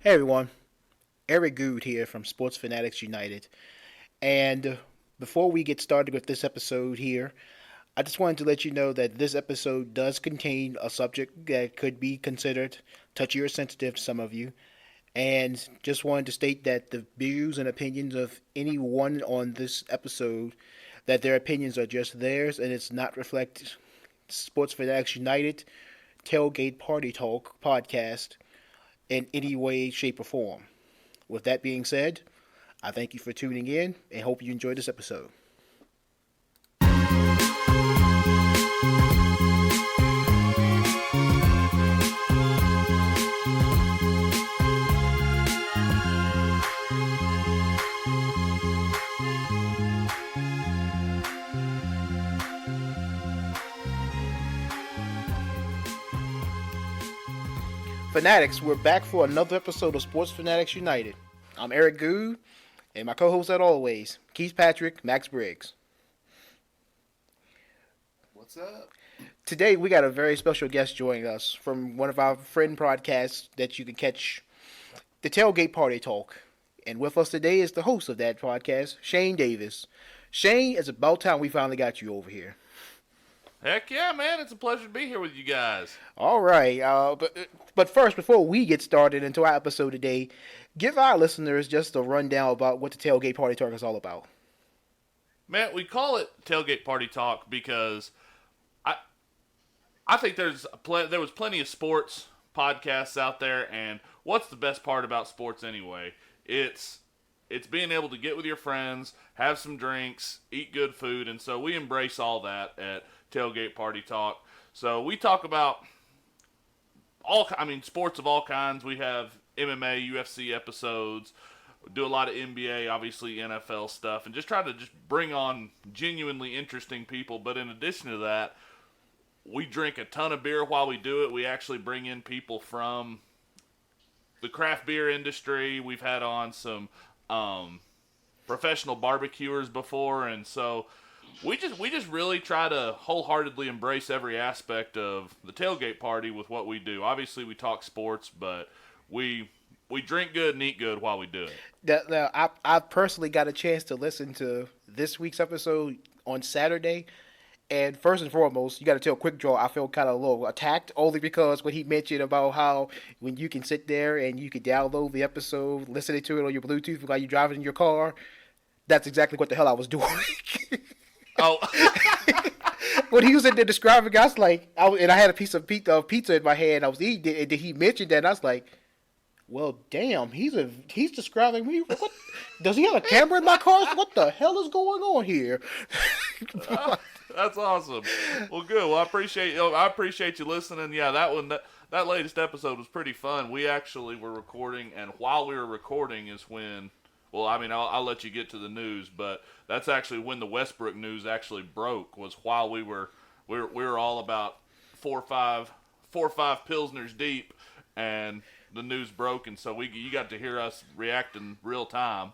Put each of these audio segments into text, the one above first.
Hey everyone, Eric Good here from Sports Fanatics United. And before we get started with this episode here, I just wanted to let you know that this episode does contain a subject that could be considered touchy or sensitive to some of you. And just wanted to state that the views and opinions of anyone on this episode, that their opinions are just theirs and it's not reflect Sports Fanatics United Tailgate Party Talk Podcast in any way, shape, or form. With that being said, I thank you for tuning in and hope you enjoyed this episode. Fanatics, we're back for another episode of Sports Fanatics United. I'm Eric Good, and my co-host as always, Keith Patrick, Max Briggs. What's up? Today we got a very special guest joining us from one of our friend podcasts that you can catch, the Tailgate Party Talk. And with us today is the host of that podcast, Shane Davis. Shane, it's about time we finally got you over here. Heck yeah, man. It's a pleasure to be here with you guys. All right. But first, before we get started into our episode today, give our listeners just a rundown about what the Tailgate Party Talk is all about. Man, we call it Tailgate Party Talk because I think there was plenty of sports podcasts out there, and what's the best part about sports anyway? It's being able to get with your friends, have some drinks, eat good food, and so we embrace all that at Tailgate Party Talk. So we talk about sports of all kinds. We have MMA, UFC episodes. We do a lot of NBA, obviously NFL stuff, and just try to bring on genuinely interesting people. But in addition to that, we drink a ton of beer while we do it. We actually bring in people from the craft beer industry. We've had on some professional barbecuers before, and so we just really try to wholeheartedly embrace every aspect of the tailgate party with what we do. Obviously, we talk sports, but we drink good and eat good while we do it. Now, I personally got a chance to listen to this week's episode on Saturday. And first and foremost, you got to tell Quick Draw, I feel kind of a little attacked, only because when he mentioned about how when you can sit there and you can download the episode, listening to it on your Bluetooth while you're driving in your car, that's exactly what the hell I was doing. Oh. When he was in there describing, I was like, and I had a piece of pizza in my hand, I was eating it, and then he mentioned that, and I was like, well, damn, he's describing me. What? Does he have a camera in my car? What the hell is going on here? That's awesome. Well, good. Well, I appreciate you listening. Yeah, that latest episode was pretty fun. We actually were recording, and while we were recording is when, well, I mean, I'll let you get to the news, but that's actually when the Westbrook news actually broke. Was while we were all about four or five pilsners deep, and the news broke, and so you got to hear us react in real time.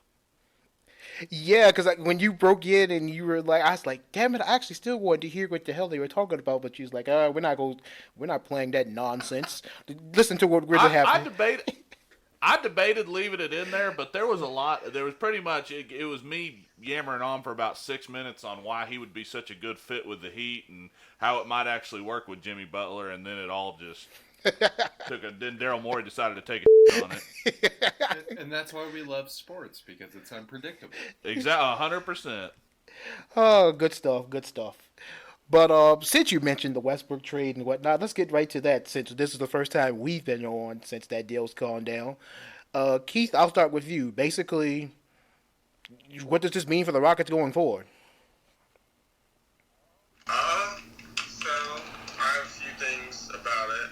Yeah, because when you broke in and you were like, I was like, damn it, I actually still wanted to hear what the hell they were talking about, but you was like, we're not playing that nonsense. Listen to what really happened. I debated leaving it in there, but there was a lot. There was pretty much it was me yammering on for about 6 minutes on why he would be such a good fit with the Heat and how it might actually work with Jimmy Butler, and then it all just then Daryl Morey decided to take a on it. And that's why we love sports, because it's unpredictable. Exactly, 100%. Oh, good stuff. But since you mentioned the Westbrook trade and whatnot, let's get right to that, since this is the first time we've been on since that deal's gone down. Keith, I'll start with you. Basically, what does this mean for the Rockets going forward? So I have a few things about it.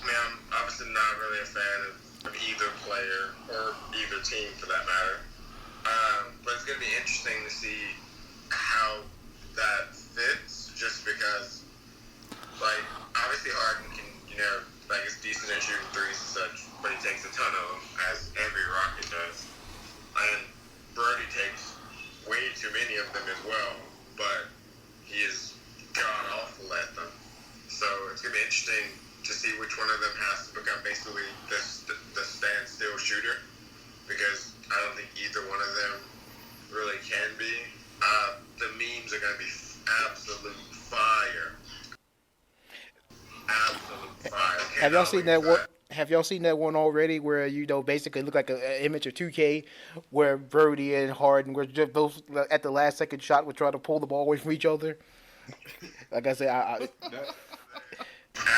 I'm obviously not really a fan of either player or either team for that matter. But it's going to be interesting to see how that fits, just because, like, obviously Harden can, is decent at shooting threes and such, but he takes a ton of them, as every Rocket does. And Brody takes way too many of them as well, but he is god-awful at them. So it's going to be interesting to see which one of them has to become basically have y'all No, seen that one? exactly. Have y'all seen that one already? Where basically look like an image of 2K, where Brody and Harden were just both at the last second shot were trying to pull the ball away from each other. Like I said, That,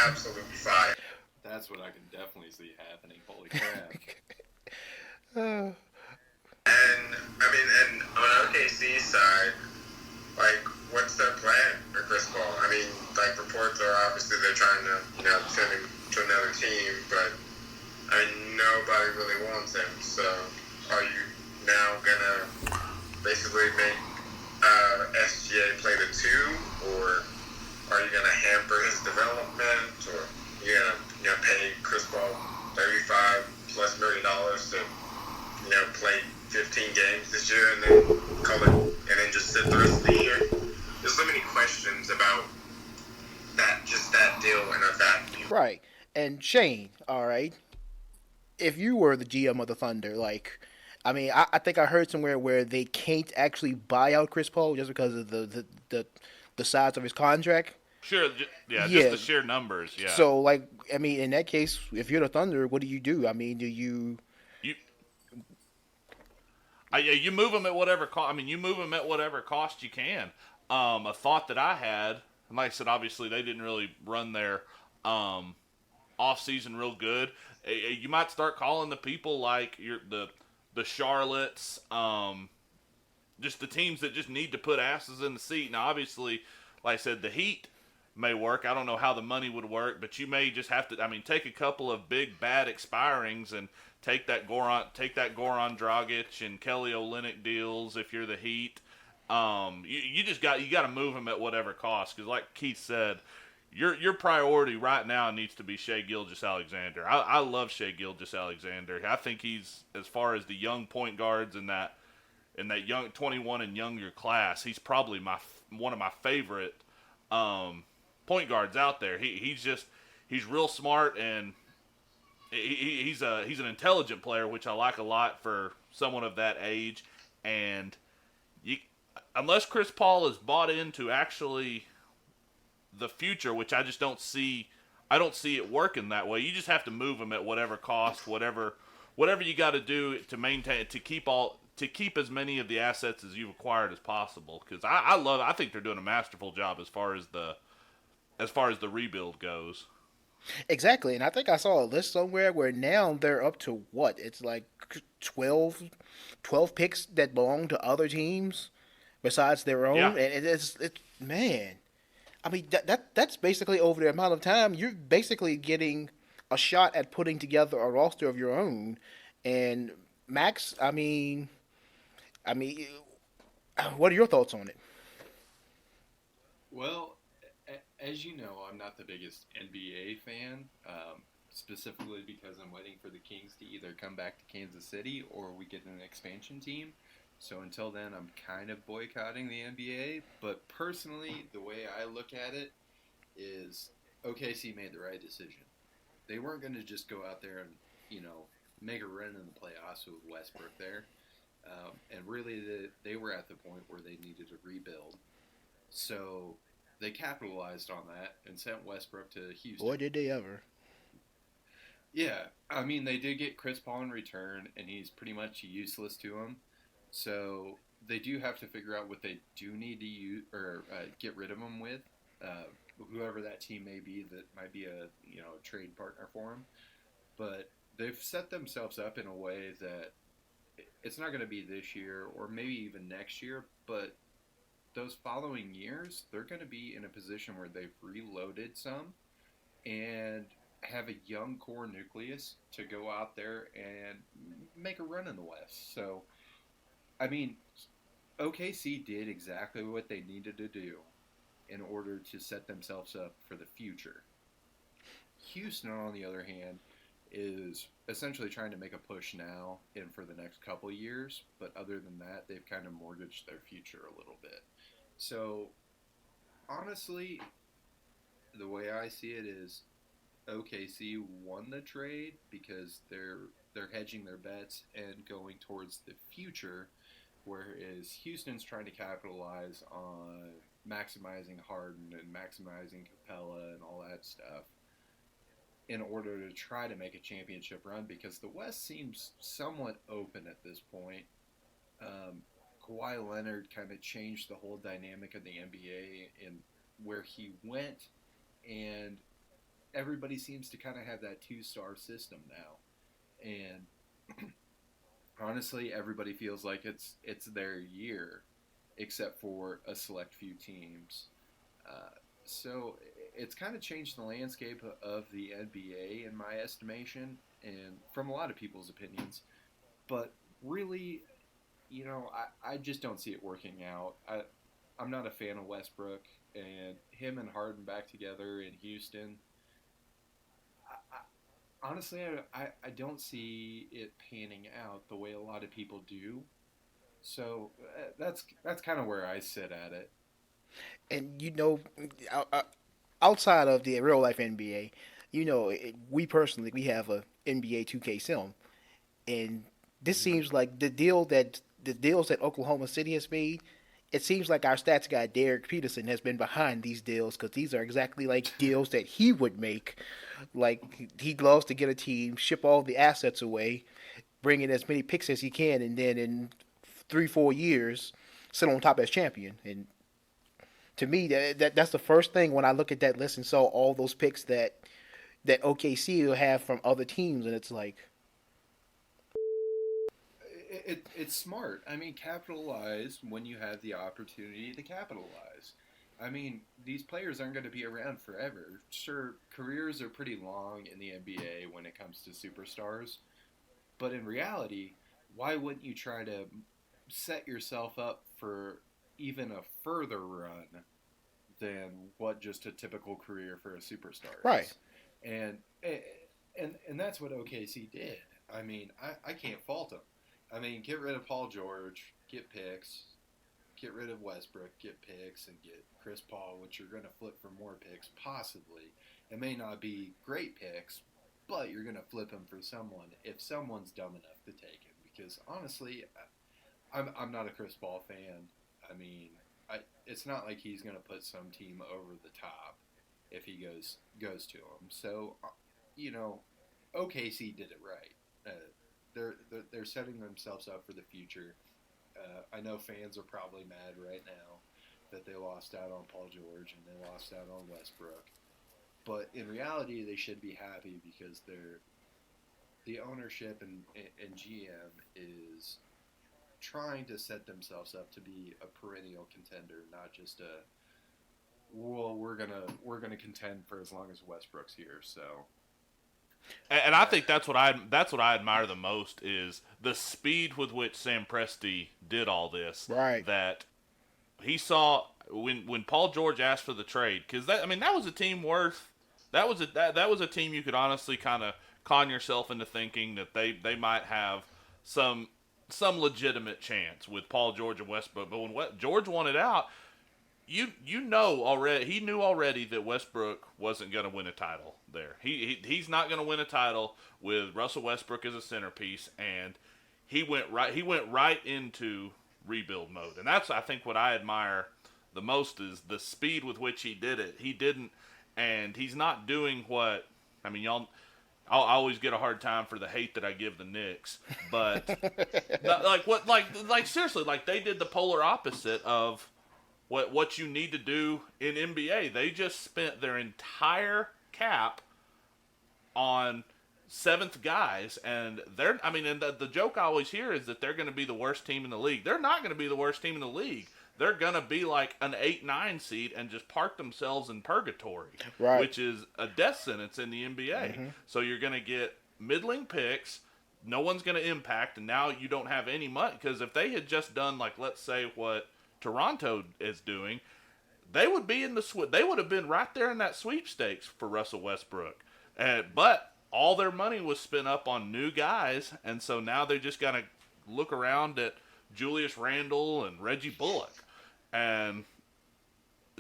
Absolute fire. that's what I can definitely see happening. Holy crap. I And I mean, and on OKC's side, like, what's their plan for Chris Paul? I mean, like, reports are obviously they're trying to, send him to another team, but I mean, nobody really wants him. So, are you now gonna basically make SGA play the two, or are you gonna hamper his development, or you gonna pay Chris Paul $35+ million to play 15 games this year and then call it, and then just sit the rest of the year? There's so many questions about that deal and of that. right. And Shane, all right. If you were the GM of the Thunder, like, I mean, I think I heard somewhere where they can't actually buy out Chris Paul just because of the size of his contract. Sure, Yeah. just the sheer numbers. Yeah. So, like, I mean, in that case, if you're the Thunder, what do you do? I mean, do you? You move them at whatever cost. I mean, you move them at whatever cost you can. A thought that I had, and like I said, obviously they didn't really run their off season real good. You might start calling the people like the Charlottes, just the teams that just need to put asses in the seat. Now, obviously, like I said, the Heat may work. I don't know how the money would work, but you may just have to. I mean, take a couple of big bad expirings and take that Goran Dragic and Kelly Olynyk deals if you're the Heat. You got to move them at whatever cost, because like Keith said, your priority right now needs to be Shai Gilgeous-Alexander. I love Shai Gilgeous-Alexander. I think he's, as far as the young point guards in that young 21 and younger class, he's probably one of my favorite point guards out there. He's real smart, and he's an intelligent player, which I like a lot for someone of that age. And unless Chris Paul is bought into actually the future, which I just don't see. I don't see it working that way. You just have to move him at whatever cost, whatever you got to do to maintain, to keep as many of the assets as you've acquired as possible. Because I think they're doing a masterful job as far as the rebuild goes. Exactly, and I think I saw a list somewhere where now they're up to what? It's like 12 picks that belong to other teams besides their own. Yeah. And it's man. I mean, that's basically over the amount of time you're basically getting a shot at putting together a roster of your own. And Max, I mean, what are your thoughts on it? Well, as you know, I'm not the biggest NBA fan, specifically because I'm waiting for the Kings to either come back to Kansas City or we get an expansion team. So until then, I'm kind of boycotting the NBA. But personally, the way I look at it is OKC made the right decision. They weren't going to just go out there and, make a run in the playoffs with Westbrook there. And really, they were at the point where they needed to rebuild. So they capitalized on that and sent Westbrook to Houston. Boy, did they ever. Yeah, I mean, they did get Chris Paul in return, and he's pretty much useless to them. So they do have to figure out what they do need to use or get rid of him with, whoever that team may be that might be a trade partner for him. But they've set themselves up in a way that it's not going to be this year or maybe even next year, but those following years, they're going to be in a position where they've reloaded some and have a young core nucleus to go out there and make a run in the West. So, I mean, OKC did exactly what they needed to do in order to set themselves up for the future. Houston, on the other hand, is essentially trying to make a push now and for the next couple of years, but other than that, they've kind of mortgaged their future a little bit. So, honestly, the way I see it is OKC won the trade because they're hedging their bets and going towards the future, whereas Houston's trying to capitalize on maximizing Harden and maximizing Capella and all that stuff. in order to try to make a championship run, because the West seems somewhat open at this point. Kawhi Leonard kind of changed the whole dynamic of the NBA and where he went, and everybody seems to kind of have that two-star system now. And honestly, everybody feels like it's their year, except for a select few teams. So it's kind of changed the landscape of the NBA, in my estimation, and from a lot of people's opinions. But really, I just don't see it working out. I'm not a fan of Westbrook, and him and Harden back together in Houston. Honestly, I don't see it panning out the way a lot of people do. So that's kind of where I sit at it. And outside of the real life NBA, we personally we have a NBA 2K sim, and this seems like the deals that Oklahoma City has made. It seems like our stats guy Derek Peterson has been behind these deals, because these are exactly like deals that he would make. Like, he loves to get a team, ship all the assets away, bring in as many picks as he can, and then in 3-4 years sit on top as champion. And to me, that's the first thing when I look at that list and saw all those picks that OKC will have from other teams, and it's like, it's smart. I mean, capitalize when you have the opportunity to capitalize. I mean, these players aren't going to be around forever. Sure, careers are pretty long in the NBA when it comes to superstars, but in reality, why wouldn't you try to set yourself up for even a further run than what just a typical career for a superstar is? Right. And that's what OKC did. I mean, I can't fault them. I mean, get rid of Paul George, get picks, get rid of Westbrook, get picks, and get Chris Paul, which you're going to flip for more picks, possibly. It may not be great picks, but you're going to flip him for someone if someone's dumb enough to take him. Because honestly, I'm not a Chris Paul fan. I mean, it's not like he's going to put some team over the top if he goes to him. So, OKC did it right. They're setting themselves up for the future. I know fans are probably mad right now that they lost out on Paul George and they lost out on Westbrook, but in reality, they should be happy because the ownership and GM is trying to set themselves up to be a perennial contender, not just we're gonna contend for as long as Westbrook's here. So. And I think that's what I admire the most is the speed with which Sam Presti did all this. Right. That he saw when Paul George asked for the trade, because that was a team worth. That was a team you could honestly kind of con yourself into thinking that they might have some legitimate chance with Paul George and Westbrook. But when George wanted out, he knew already that Westbrook wasn't going to win a title there. He's not going to win a title with Russell Westbrook as a centerpiece, and he went right into rebuild mode. And that's, I think, what I admire the most is the speed with which he did it. He didn't, and he's not doing what, I mean, I always get a hard time for the hate that I give the Knicks, but seriously, like they did the polar opposite of what you need to do in NBA. They just spent their entire cap on seventh guys, and the joke I always hear is that they're going to be the worst team in the league. They're not going to be the worst team in the league. They're going to be like an 8-9 seed and just park themselves in purgatory, right, which is a death sentence in the NBA. Mm-hmm. So you're going to get middling picks. No one's going to impact, and now you don't have any money. Because if they had just done, like, let's say what Toronto is doing, they would have been right there in that sweepstakes for Russell Westbrook. But all their money was spent up on new guys, and so now they just got to look around at Julius Randle and Reggie Bullock. And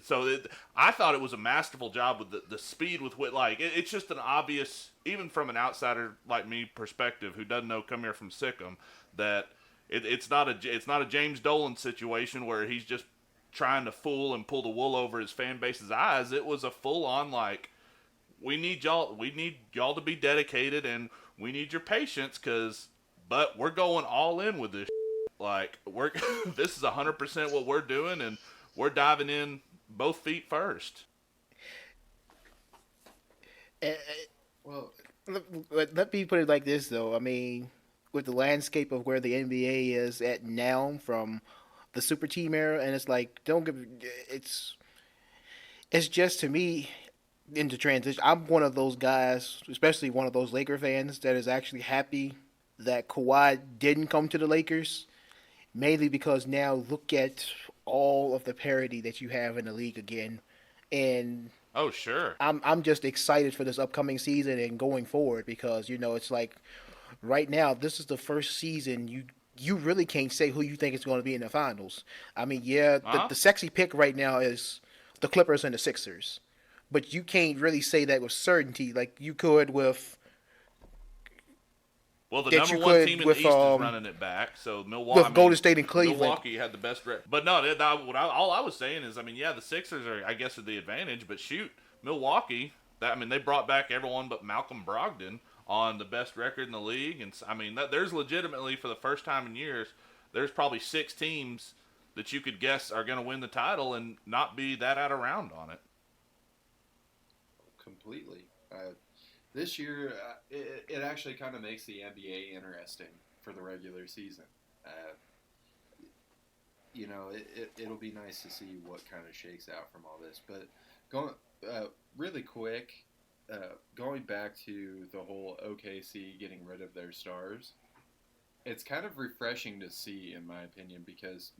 so I thought it was a masterful job with the speed with which, like, it's just an obvious, even from an outsider like me perspective who doesn't know, come here from Sikkim, that it's not a James Dolan situation where he's just trying to fool and pull the wool over his fan base's eyes. It was a full on, like, we need y'all. We need y'all to be dedicated, and we need your patience, but we're going all in with this. Like we're this is 100% what we're doing, and we're diving in both feet first. Uh, Well, let me put it like this, though. I mean, with the landscape of where the NBA is at now, from the super team era, and it's like, don't give it's just to me into transition. I'm one of those guys, especially one of those Laker fans, that is actually happy that Kawhi didn't come to the Lakers, mainly because now look at all of the parity that you have in the league again, and Oh, sure. I'm just excited for this upcoming season and going forward because it's like right now this is the first season you really can't say who you think is going to be in the finals. I mean, yeah, Huh? the sexy pick right now is the Clippers and the Sixers, but you can't really say that with certainty like you could with Well, the that number you one could team in the with East is running it back. So Milwaukee, with Golden State and Cleveland. Milwaukee had the best record. But no, all I was saying is, I mean, yeah, the Sixers are, I guess, are the advantage. But shoot, Milwaukee, they brought back everyone but Malcolm Brogdon on the best record in the league, and I mean, there's legitimately for the first time in years, there's probably 6 teams that you could guess are going to win the title and not be that out of round on it. completely. This year, it actually kind of makes the NBA interesting for the regular season. Uh, it'll be nice to see what kind of shakes out from all this. But going really quick, going back to the whole OKC getting rid of their stars, it's kind of refreshing to see, in my opinion, because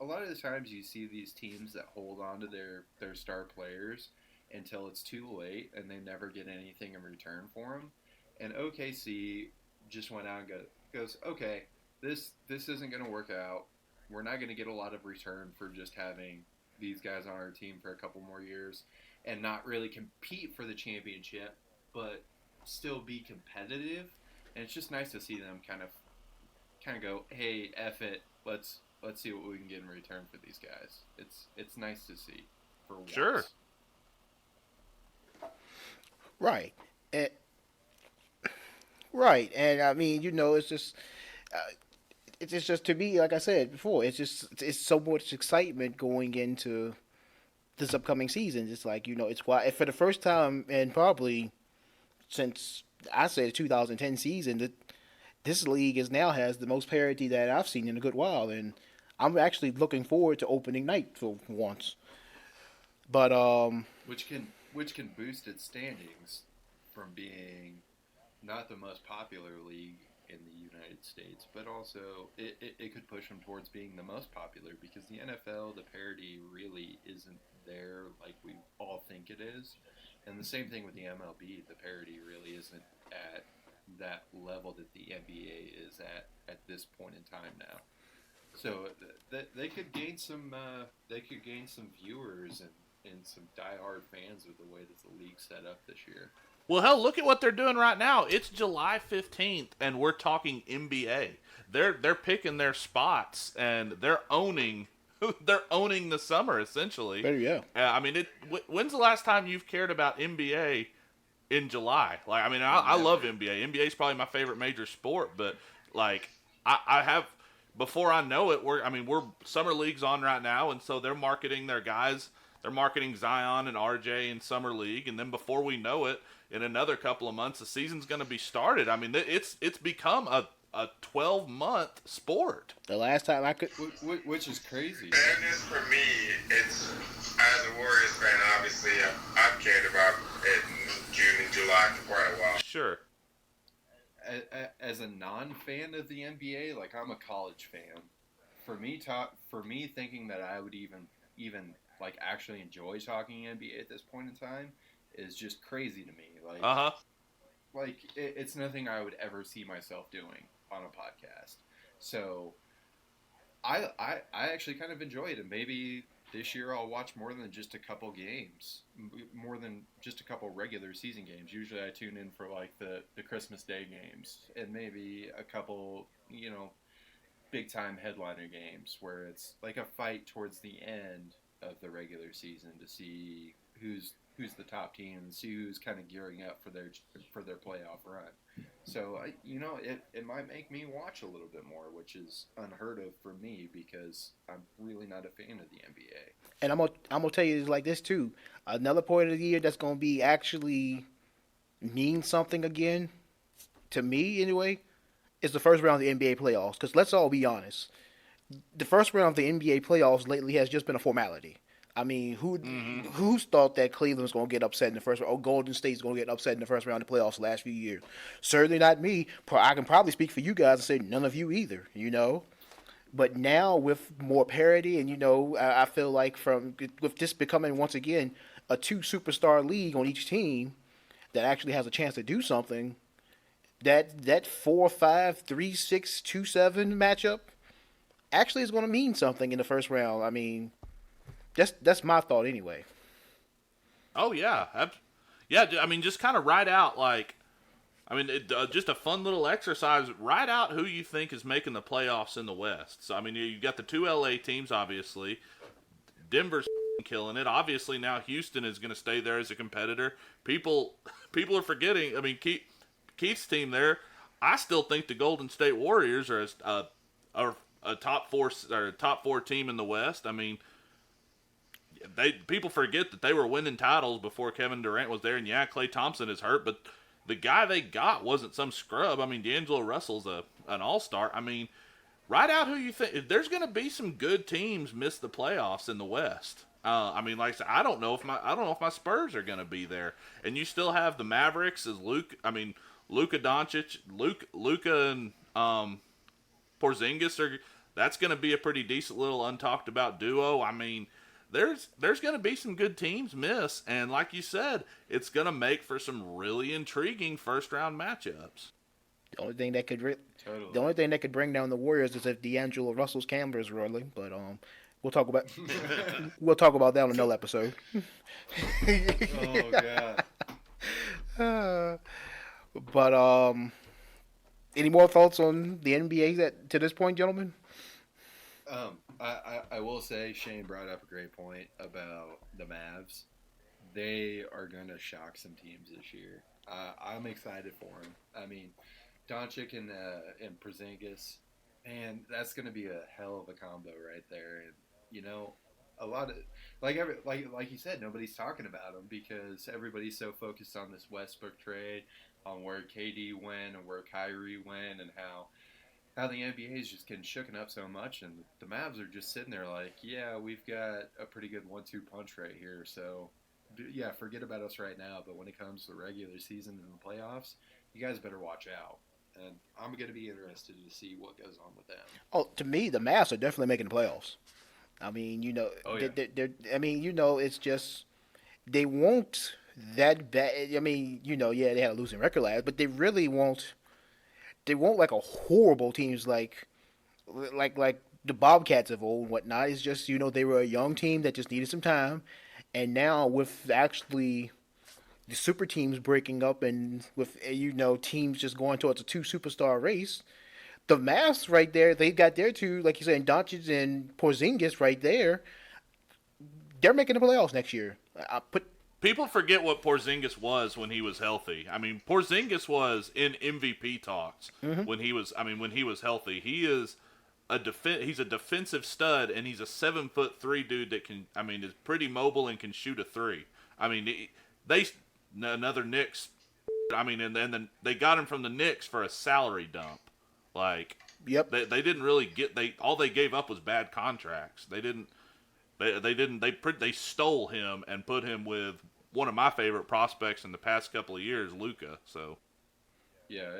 a lot of the times you see these teams that hold on to their star players until it's too late and they never get anything in return for them. And OKC just went out and goes, okay, this isn't going to work out. We're not going to get a lot of return for just having these guys on our team for a couple more years and not really compete for the championship, but still be competitive. And it's just nice to see them kind of go, hey, F it, let's see what we can get in return for these guys. It's nice to see for once. Sure. Right. And, right. And I mean, it's just to me, like I said before, it's so much excitement going into this upcoming season. It's like it's why for the first time and probably since I say the 2010 season that this league has the most parity that I've seen in a good while, and I'm actually looking forward to opening night for once. But which can boost its standings from being not the most popular league in the United States, but also it could push them towards being the most popular because the NFL, the parity really isn't there like we all think it is. And the same thing with the MLB, the parity really isn't at that level that the NBA is at this point in time now. So they could gain some viewers and some diehard fans with the way that the league's set up this year. Well, hell, look at what they're doing right now. It's July 15th, and we're talking NBA. They're picking their spots, and they're owning the summer essentially. there you go. I mean, when's the last time you've cared about NBA in July? Like, I mean, I love NBA. NBA is probably my favorite major sport, but like, I have before I know it, we're summer league's on right now, and so they're marketing their guys. They're marketing Zion and RJ in summer league, and then before we know it, in another couple of months, the season's going to be started. I mean, it's become a 12-month sport. The last time I could, which is crazy. Fairness for me, it's as a Warriors fan. Obviously, I've cared about it in June and July for quite a while. Sure. As a non-fan of the NBA, like I'm a college fan. For me, thinking that I would even like actually enjoy talking NBA at this point in time is just crazy to me. Like, like it's nothing I would ever see myself doing on a podcast. So I actually kind of enjoy it, and maybe this year I'll watch more than just a couple games, more than just a couple regular season games. Usually I tune in for like the Christmas Day games and maybe a couple, big time headliner games where it's like a fight towards the end of the regular season to see who's who's the top team and see who's kind of gearing up for their playoff run. So it might make me watch a little bit more, which is unheard of for me because I'm really not a fan of the NBA. And I'm gonna tell you like this too. Another point of the year that's gonna be actually mean something again to me anyway is the first round of the NBA playoffs. Because let's all be honest, the first round of the NBA playoffs lately has just been a formality. I mean, who's thought that Cleveland's going to get upset in the first round, or Golden State's going to get upset in the first round of the playoffs the last few years? Certainly not me. I can probably speak for you guys and say none of you either, But now with more parity and, I feel like with this becoming once again a 2 superstar league on each team that actually has a chance to do something, that 4-5, 3-6, 2-7 matchup actually is going to mean something in the first round. I mean, that's my thought anyway. Oh yeah, yeah. I mean, just kind of write out just a fun little exercise. Write out who you think is making the playoffs in the West. So I mean, you got the 2 LA teams, obviously. Denver's killing it. Obviously, now Houston is going to stay there as a competitor. People are forgetting. I mean, Keith's team there. I still think the Golden State Warriors are a top 4 team in the West. I mean, people forget that they were winning titles before Kevin Durant was there, and yeah, Klay Thompson is hurt, but the guy they got wasn't some scrub. I mean, D'Angelo Russell's an all-star. I mean, write out who you think. There's going to be some good teams miss the playoffs in the West. I mean, like I said, I don't know if my Spurs are going to be there, and you still have the Mavericks as Luka Doncic, Luka and Porzingis are. That's going to be a pretty decent little untalked about duo. I mean, there's going to be some good teams miss, and like you said, it's going to make for some really intriguing first round matchups. The only thing that could bring down the Warriors is if D'Angelo Russell's camera is rolling, but we'll talk about that on another episode. Oh god. But any more thoughts on the NBA to this point, gentlemen? I will say Shane brought up a great point about the Mavs. They are going to shock some teams this year. I'm excited for them. I mean, Doncic and Porzingis, man, that's going to be a hell of a combo right there. And a lot of like you said, nobody's talking about them because everybody's so focused on this Westbrook trade, on where KD went and where Kyrie went, and how the NBA is just getting shooken up so much, and the Mavs are just sitting there like, yeah, we've got a pretty good 1-2 punch right here. So, yeah, forget about us right now. But when it comes to the regular season and the playoffs, you guys better watch out. And I'm going to be interested to see what goes on with them. Oh, to me, the Mavs are definitely making the playoffs. I mean, it's just they won't that bad. I mean, they had a losing record last, but they really won't. They won't like a horrible teams like the Bobcats of old and whatnot. It's just they were a young team that just needed some time, and now with actually the super teams breaking up and with teams just going towards a 2 superstar race, the Mavs right there, they got their 2, like you said, Doncic and Porzingis right there. They're making the playoffs next year. People forget what Porzingis was when he was healthy. I mean, Porzingis was in MVP talks when he was healthy. He is he's a defensive stud, and he's a 7'3" dude that is pretty mobile and can shoot a 3. I mean, another Knicks. I mean, and then they got him from the Knicks for a salary dump. Like, yep. They didn't really all they gave up was bad contracts. They stole him and put him with one of my favorite prospects in the past couple of years, Luka. So, yeah,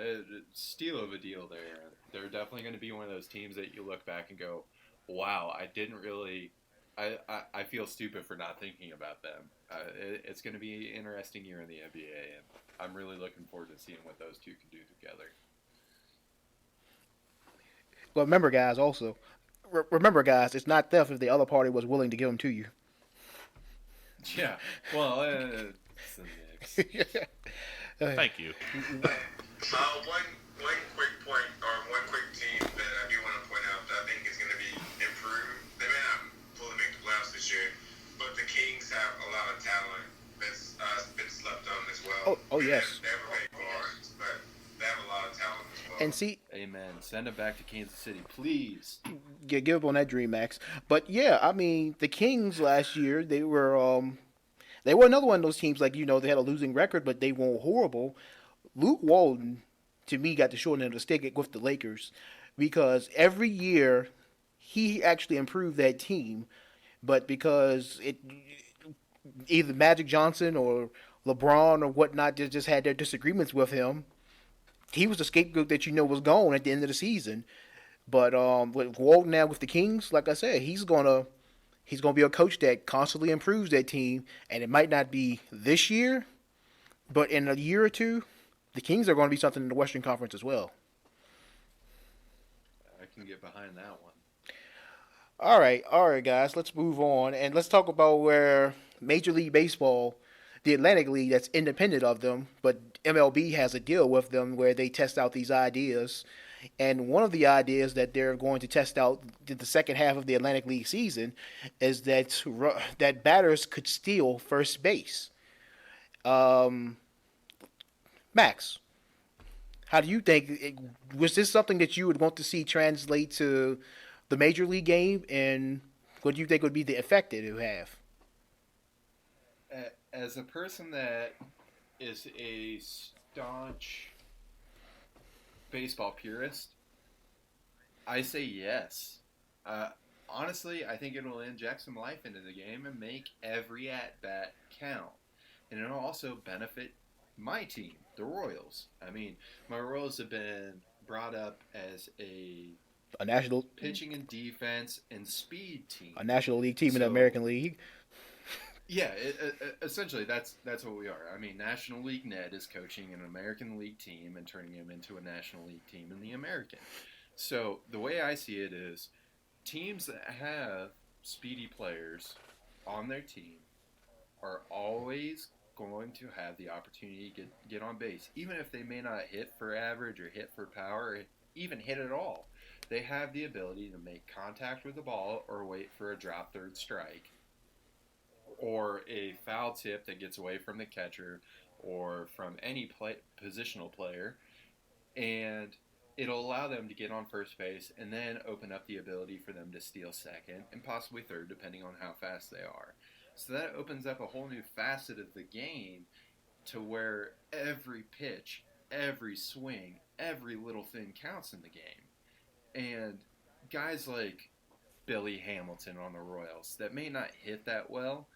steal of a deal there. They're definitely going to be one of those teams that you look back and go, "Wow, I didn't really." I feel stupid for not thinking about them. It's going to be an interesting year in the NBA, and I'm really looking forward to seeing what those two can do together. But remember, guys, it's not theft if the other party was willing to give them to you. Yeah, well, it's the Knicks. Thank you. One quick point, or one quick team that I do want to point out that I think is going to be improved. They may not fully make the playoffs this year, but the Kings have a lot of talent that's Yes. They haven't made Barnes, but they have a lot of talent as well. And see, Amen. Send him back to Kansas City, please. give up on that dream, Max. But yeah, I mean, the Kings last year they were another one of those teams like they had a losing record, but they weren't horrible. Luke Walton, to me, got the short end of the stick with the Lakers because every year he actually improved that team, but because it either Magic Johnson or LeBron or whatnot just had their disagreements with him, he was the scapegoat that was gone at the end of the season. But with Walton now with the Kings, like I said, he's gonna be a coach that constantly improves that team, and it might not be this year, but in a year or two, the Kings are going to be something in the Western Conference as well. I can get behind that one. All right, guys, let's move on and let's talk about where Major League Baseball, the Atlantic League, that's independent of them, but MLB has a deal with them where they test out these ideas. And one of the ideas that they're going to test out in the second half of the Atlantic League season is that batters could steal first base. Um, Max, how do you think? Was this something that you would want to see translate to the Major League game? And what do you think would be the effect it would have? As a person that is a staunch baseball purist, I say yes. Honestly, I think it will inject some life into the game and make every at-bat count. And it'll also benefit my team, the Royals. I mean, my Royals have been brought up as a national pitching and defense and speed team. A National League team in the American League. Yeah, essentially that's what we are. I mean, National League Ned is coaching an American League team and turning him into a National League team in the American. So the way I see it is, teams that have speedy players on their team are always going to have the opportunity to get on base, even if they may not hit for average or hit for power, or even hit at all. They have the ability to make contact with the ball or wait for a drop third strike, or a foul tip that gets away from the catcher or from any positional player, and it'll allow them to get on first base and then open up the ability for them to steal second and possibly third, depending on how fast they are. So that opens up a whole new facet of the game to where every pitch, every swing, every little thing counts in the game. And guys like Billy Hamilton on the Royals that may not hit that well,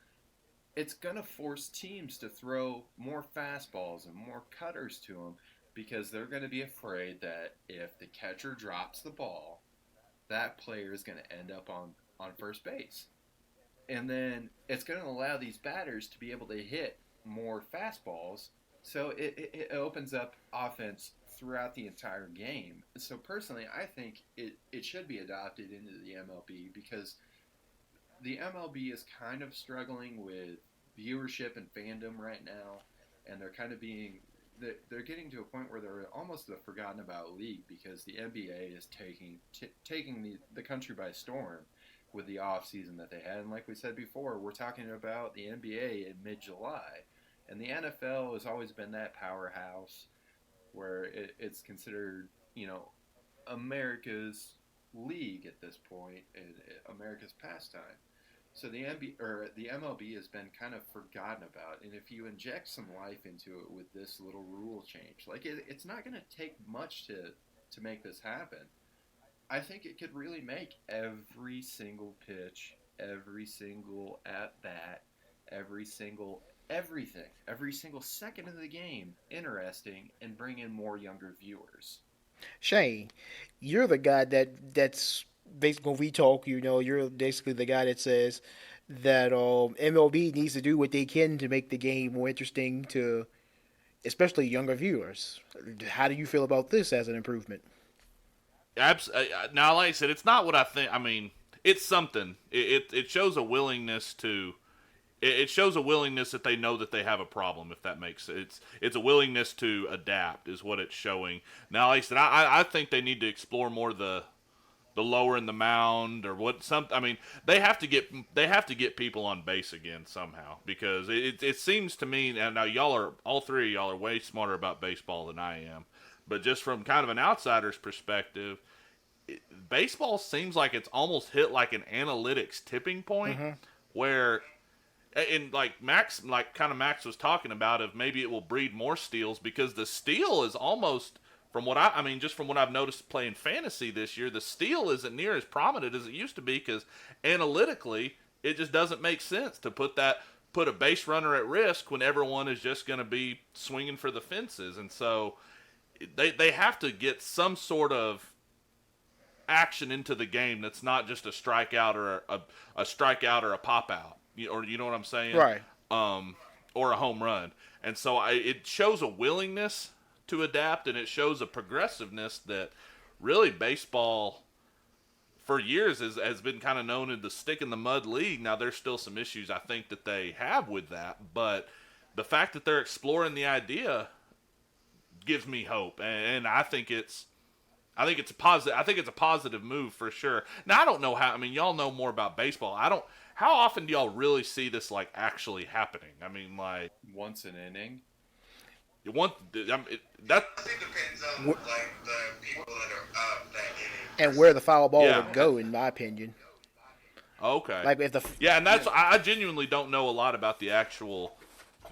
it's going to force teams to throw more fastballs and more cutters to them because they're going to be afraid that if the catcher drops the ball, that player is going to end up on first base. And then it's going to allow these batters to be able to hit more fastballs, so it opens up offense throughout the entire game. So personally, I think it should be adopted into the MLB because the MLB is kind of struggling with viewership and fandom right now, and they're kind of they're getting to a point where they're almost a forgotten about league because the NBA is taking the country by storm with the off season that they had. And like we said before, we're talking about the NBA in mid-July, and the NFL has always been that powerhouse where it's considered, America's league at this point, and America's pastime. So the MLB has been kind of forgotten about, and if you inject some life into it with this little rule change, like it's not going to take much to make this happen. I think it could really make every single pitch, every single at bat, every single second of the game interesting and bring in more younger viewers. Shane, you're the guy that's basically when we talk, you're basically the guy that says that MLB needs to do what they can to make the game more interesting to especially younger viewers. How do you feel about this as an improvement? Now, like I said, it's not what I think. I mean, it's something. It shows a willingness to. It shows a willingness that they know that they have a problem. If that makes sense, it's a willingness to adapt is what it's showing. Now, like I said, I think they need to explore more the lower in the mound or what. I mean, they have to get people on base again somehow, because it seems to me, and now all three of y'all are way smarter about baseball than I am, but just from kind of an outsider's perspective, baseball seems like it's almost hit like an analytics tipping point, where, and like Max was talking about, of maybe it will breed more steals, because the steal is almost, from what just from what I've noticed playing fantasy this year, the steal isn't near as prominent as it used to be, because analytically it just doesn't make sense to put a base runner at risk when everyone is just going to be swinging for the fences. And so they have to get some sort of action into the game that's not just a strikeout or a pop out, or you know what I'm saying, right? Or a home run. And so it shows a willingness to adapt, and it shows a progressiveness that really baseball for years has been kind of known as the stick in the mud league. Now there's still some issues I think that they have with that, but the fact that they're exploring the idea gives me hope, and I think it's a positive. I think it's a positive move for sure. Now I don't know how. I mean, y'all know more about baseball. How often do y'all really see this like actually happening? I mean, like once an inning. It depends on like the people that are up that inning, and where the foul ball would go, in my opinion. Okay. Like if and that's I genuinely don't know a lot about the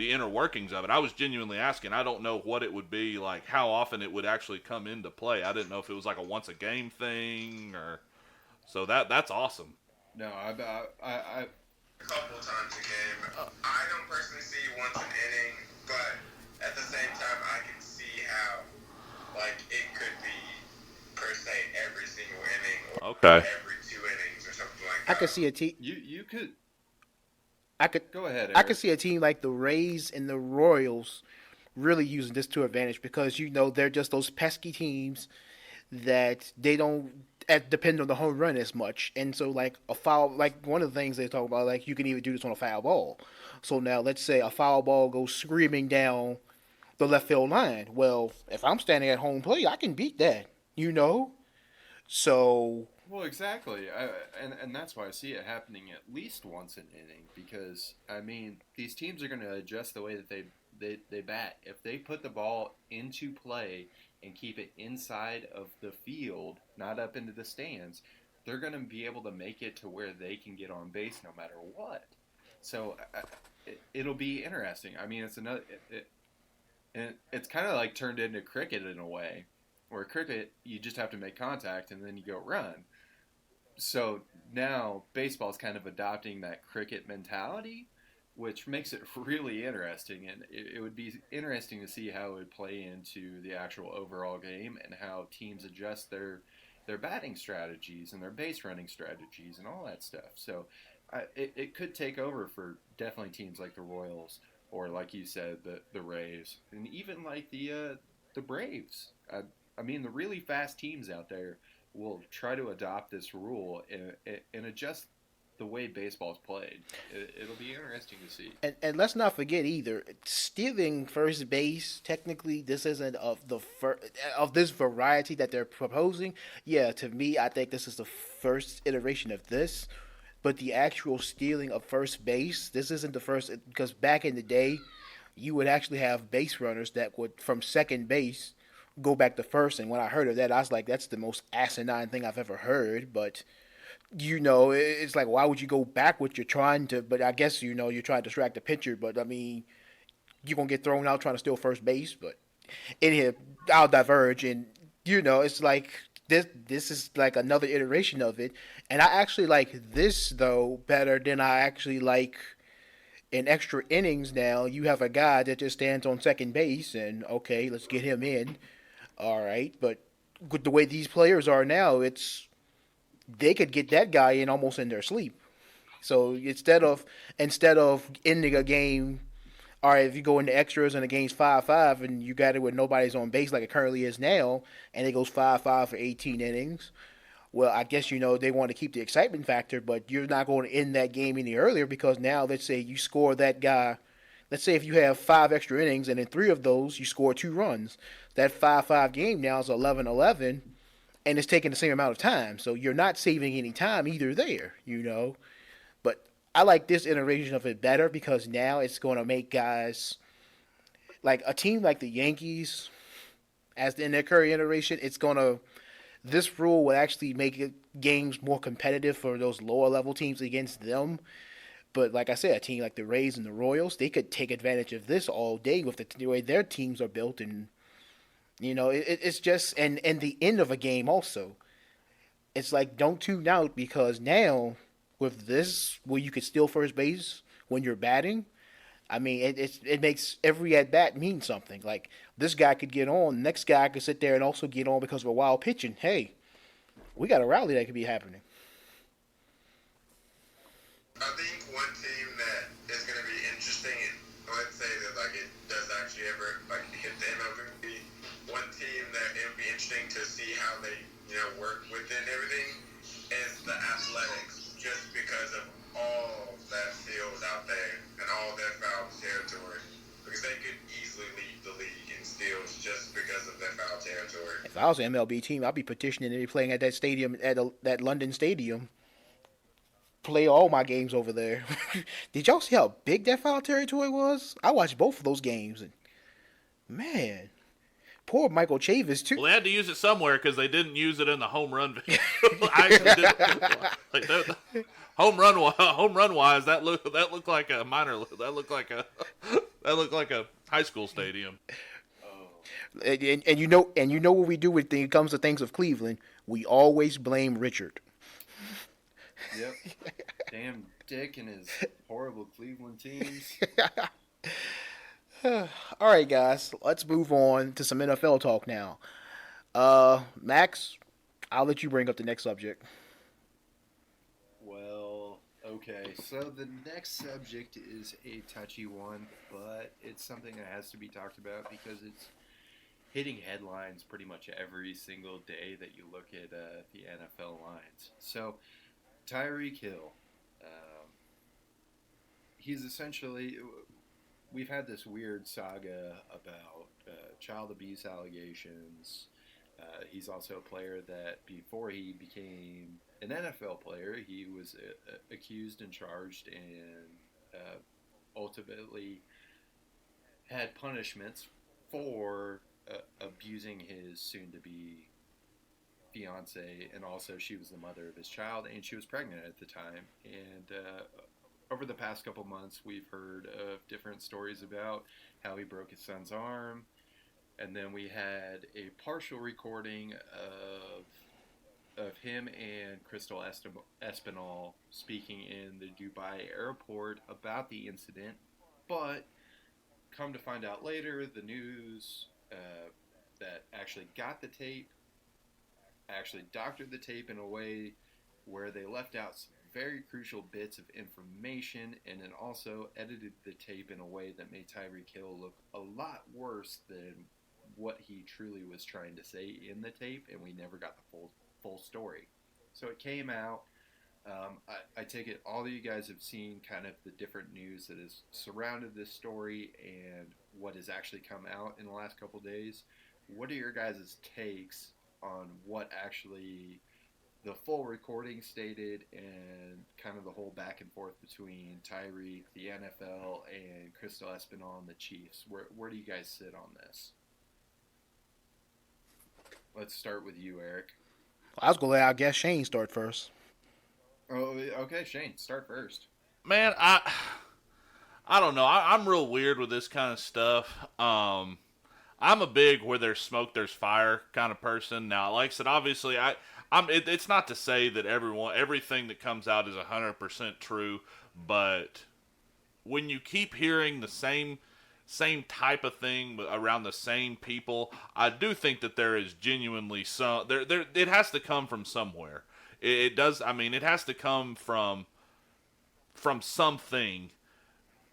inner workings of it. I was genuinely asking. I don't know what it would be like, how often it would actually come into play. I didn't know if it was like a once a game thing, or so that's awesome. No, I a couple times a game. I don't personally see once an inning, but at the same time, I can see how like it could be per se every single inning, or every 2 innings, or something like that. I could see a team. You could. I could go ahead. Eric. I could see a team like the Rays and the Royals really using this to advantage, because they're just those pesky teams that they don't depend on the home run as much. And so like a foul, like one of the things they talk about, like you can even do this on a foul ball. So now let's say a foul ball goes screaming down the left field line. Well, if I'm standing at home plate, I can beat that, So. Well, exactly, and that's why I see it happening at least once an inning, because I mean these teams are going to adjust the way that they bat. If they put the ball into play and keep it inside of the field, not up into the stands, they're going to be able to make it to where they can get on base no matter what. So it'll be interesting. I mean, it's kind of like turned into cricket in a way, where cricket you just have to make contact and then you go run. So now baseball's kind of adopting that cricket mentality, which makes it really interesting, and it would be interesting to see how it would play into the actual overall game, and how teams adjust their batting strategies and their base running strategies and all that stuff. So it could take over for definitely teams like the Royals, or like you said, the Rays, and even like the Braves. I mean, the really fast teams out there will try to adopt this rule and adjust the way baseball's played. It'll be interesting to see. And let's not forget either, stealing first base, technically this isn't of this variety that they're proposing. Yeah, to me, I think this is the first iteration of this. But the actual stealing of first base, this isn't the first, because back in the day, you would actually have base runners that would, from second base, go back to first. And when I heard of that, I was like, that's the most asinine thing I've ever heard. But it's like, why would you go backwards? You're trying to, but I guess, you're trying to distract the pitcher. But, I mean, you're going to get thrown out trying to steal first base. But in here, I'll diverge. And, it's like, this is like another iteration of it. And I actually like this, though, better than I actually like in extra innings. Now, you have a guy that just stands on second base, and, okay, let's get him in. All right. But with the way these players are now, they could get that guy in almost in their sleep. So instead of ending a game, all right, if you go into extras and the game's 5-5 and you got it with nobody's on base like it currently is now, and it goes 5-5 for 18 innings, well, I guess, they want to keep the excitement factor, but you're not going to end that game any earlier, because now, let's say you score that guy. Let's say if you have 5 extra innings and in 3 of those you score 2 runs, that 5-5 game now is 11-11. and it's taking the same amount of time. So you're not saving any time either there, you know. But I like this iteration of it better because now it's going to make guys like a team like the Yankees, as in their current iteration, it's going to this rule will actually make games more competitive for those lower level teams against them. But like I said, a team like the Rays and the Royals, they could take advantage of this all day with the way their teams are built, and it's just and the end of a game also. It's like don't tune out because now with this where you could steal first base when you're batting, I mean it makes every at bat mean something. Like this guy could get on, next guy could sit there and also get on because of a wild pitching. Hey, we got a rally that could be happening. I think one team that is going to be interesting, let's say that like it does actually ever like hit the MLB, one team that it would be interesting to see how they work within everything is the Athletics, just because of all that field out there and all that foul territory, because they could easily lead the league in steals just because of their foul territory. If I was an MLB team, I'd be petitioning to be playing at that stadium that London stadium. Play all my games over there. Did y'all see how big that foul territory was? I watched both of those games, and man, poor Michael Chavis too. Well, they had to use it somewhere because they didn't use it in the home run. I actually did. Like, home run wise, that looked like a minor. That looked like a high school stadium. And you know what we do when it comes to things of Cleveland? We always blame Richard. Yep. Damn Dick and his horrible Cleveland teams. All right, guys. Let's move on to some NFL talk now. Max, I'll let you bring up the next subject. Well, okay. So the next subject is a touchy one, but it's something that has to be talked about because it's hitting headlines pretty much every single day that you look at the NFL lines. So Tyreek Hill, he's essentially, we've had this weird saga about child abuse allegations. He's also a player that before he became an NFL player, he was accused and charged and ultimately had punishments for abusing his soon-to-be fiance, and also she was the mother of his child, and she was pregnant at the time. And over the past couple months, we've heard of different stories about how he broke his son's arm, and then we had a partial recording of him and Crystal Espinal speaking in the Dubai airport about the incident. But come to find out later, the news that actually got the tape actually doctored the tape in a way where they left out some very crucial bits of information, and then also edited the tape in a way that made Tyreek Hill look a lot worse than what he truly was trying to say in the tape, and we never got the full story. So it came out. I take it all of you guys have seen kind of the different news that has surrounded this story and what has actually come out in the last couple days. What are your guys' takes on what actually the full recording stated and kind of the whole back and forth between Tyreek, the NFL, and Crystal Espinal and the Chiefs? Where do you guys sit on this? Let's start with you, Eric. I was going to let our guest Shane start first. Oh, okay, Shane, start first. Man, I don't know. I'm real weird with this kind of stuff. I'm a big where there's smoke, there's fire kind of person. Now, like I said, obviously, it's not to say that everything that comes out is 100% true, but when you keep hearing the same type of thing around the same people, I do think that there is genuinely some there. It has to come from somewhere. It does. I mean, it has to come from something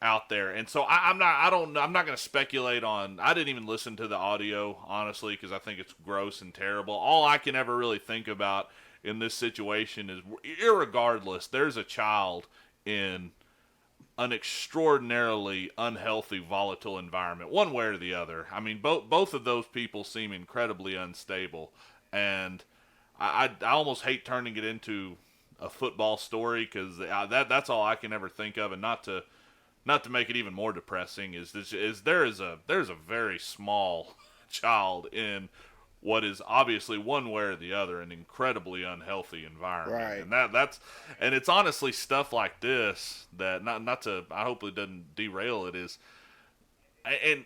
out there, and so I'm not going to speculate on. I didn't even listen to the audio, honestly, because I think it's gross and terrible. All I can ever really think about in this situation is, irregardless, there's a child in an extraordinarily unhealthy, volatile environment, one way or the other. I mean, both of those people seem incredibly unstable, and I almost hate turning it into a football story because that's all I can ever think of, and not to make it even more depressing is there's a very small child in what is obviously one way or the other an incredibly unhealthy environment, Right. and and it's honestly stuff like this that not to I hope it doesn't derail it is and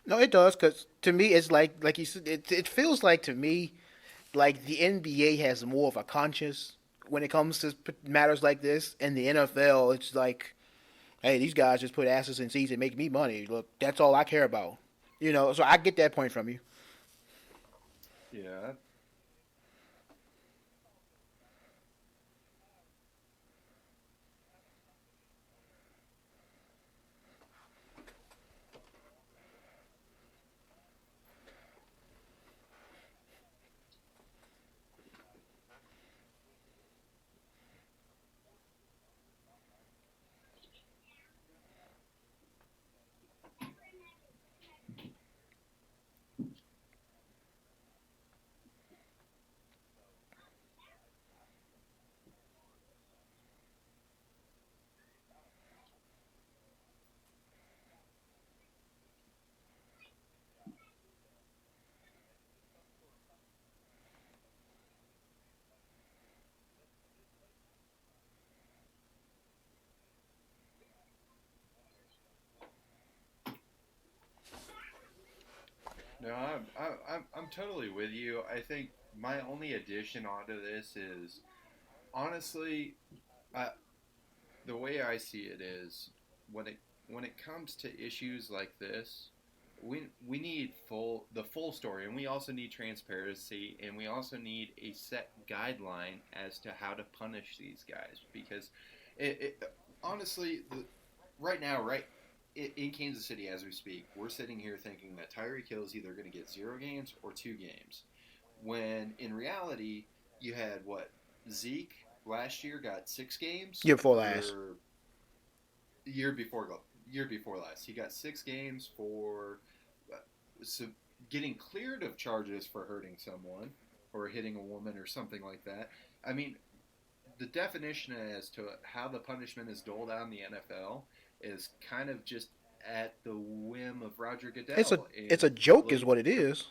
No, it does because to me, it's like you said, it feels like to me like the NBA has more of a conscience when it comes to matters like this, and the NFL, it's like, hey, these guys just put asses in seats and make me money. Look, that's all I care about. So I get that point from you. Yeah. No, I'm totally with you. I think my only addition onto this is honestly, I, the way I see it is when it comes to issues like this, we need the full story, and we also need transparency, and we also need a set guideline as to how to punish these guys because honestly, right now, right in Kansas City as we speak, we're sitting here thinking that Tyreek Hill is either going to get 0 games or 2 games, when in reality you had what Zeke last year got 6 games Year before last. for year before year before last. He got 6 games for uh, so getting cleared of charges for hurting someone or hitting a woman or something like that. I mean, the definition as to how the punishment is doled out in the NFL is kind of just at the whim of Roger It's a Goodell. it's And a joke, is like, what it is.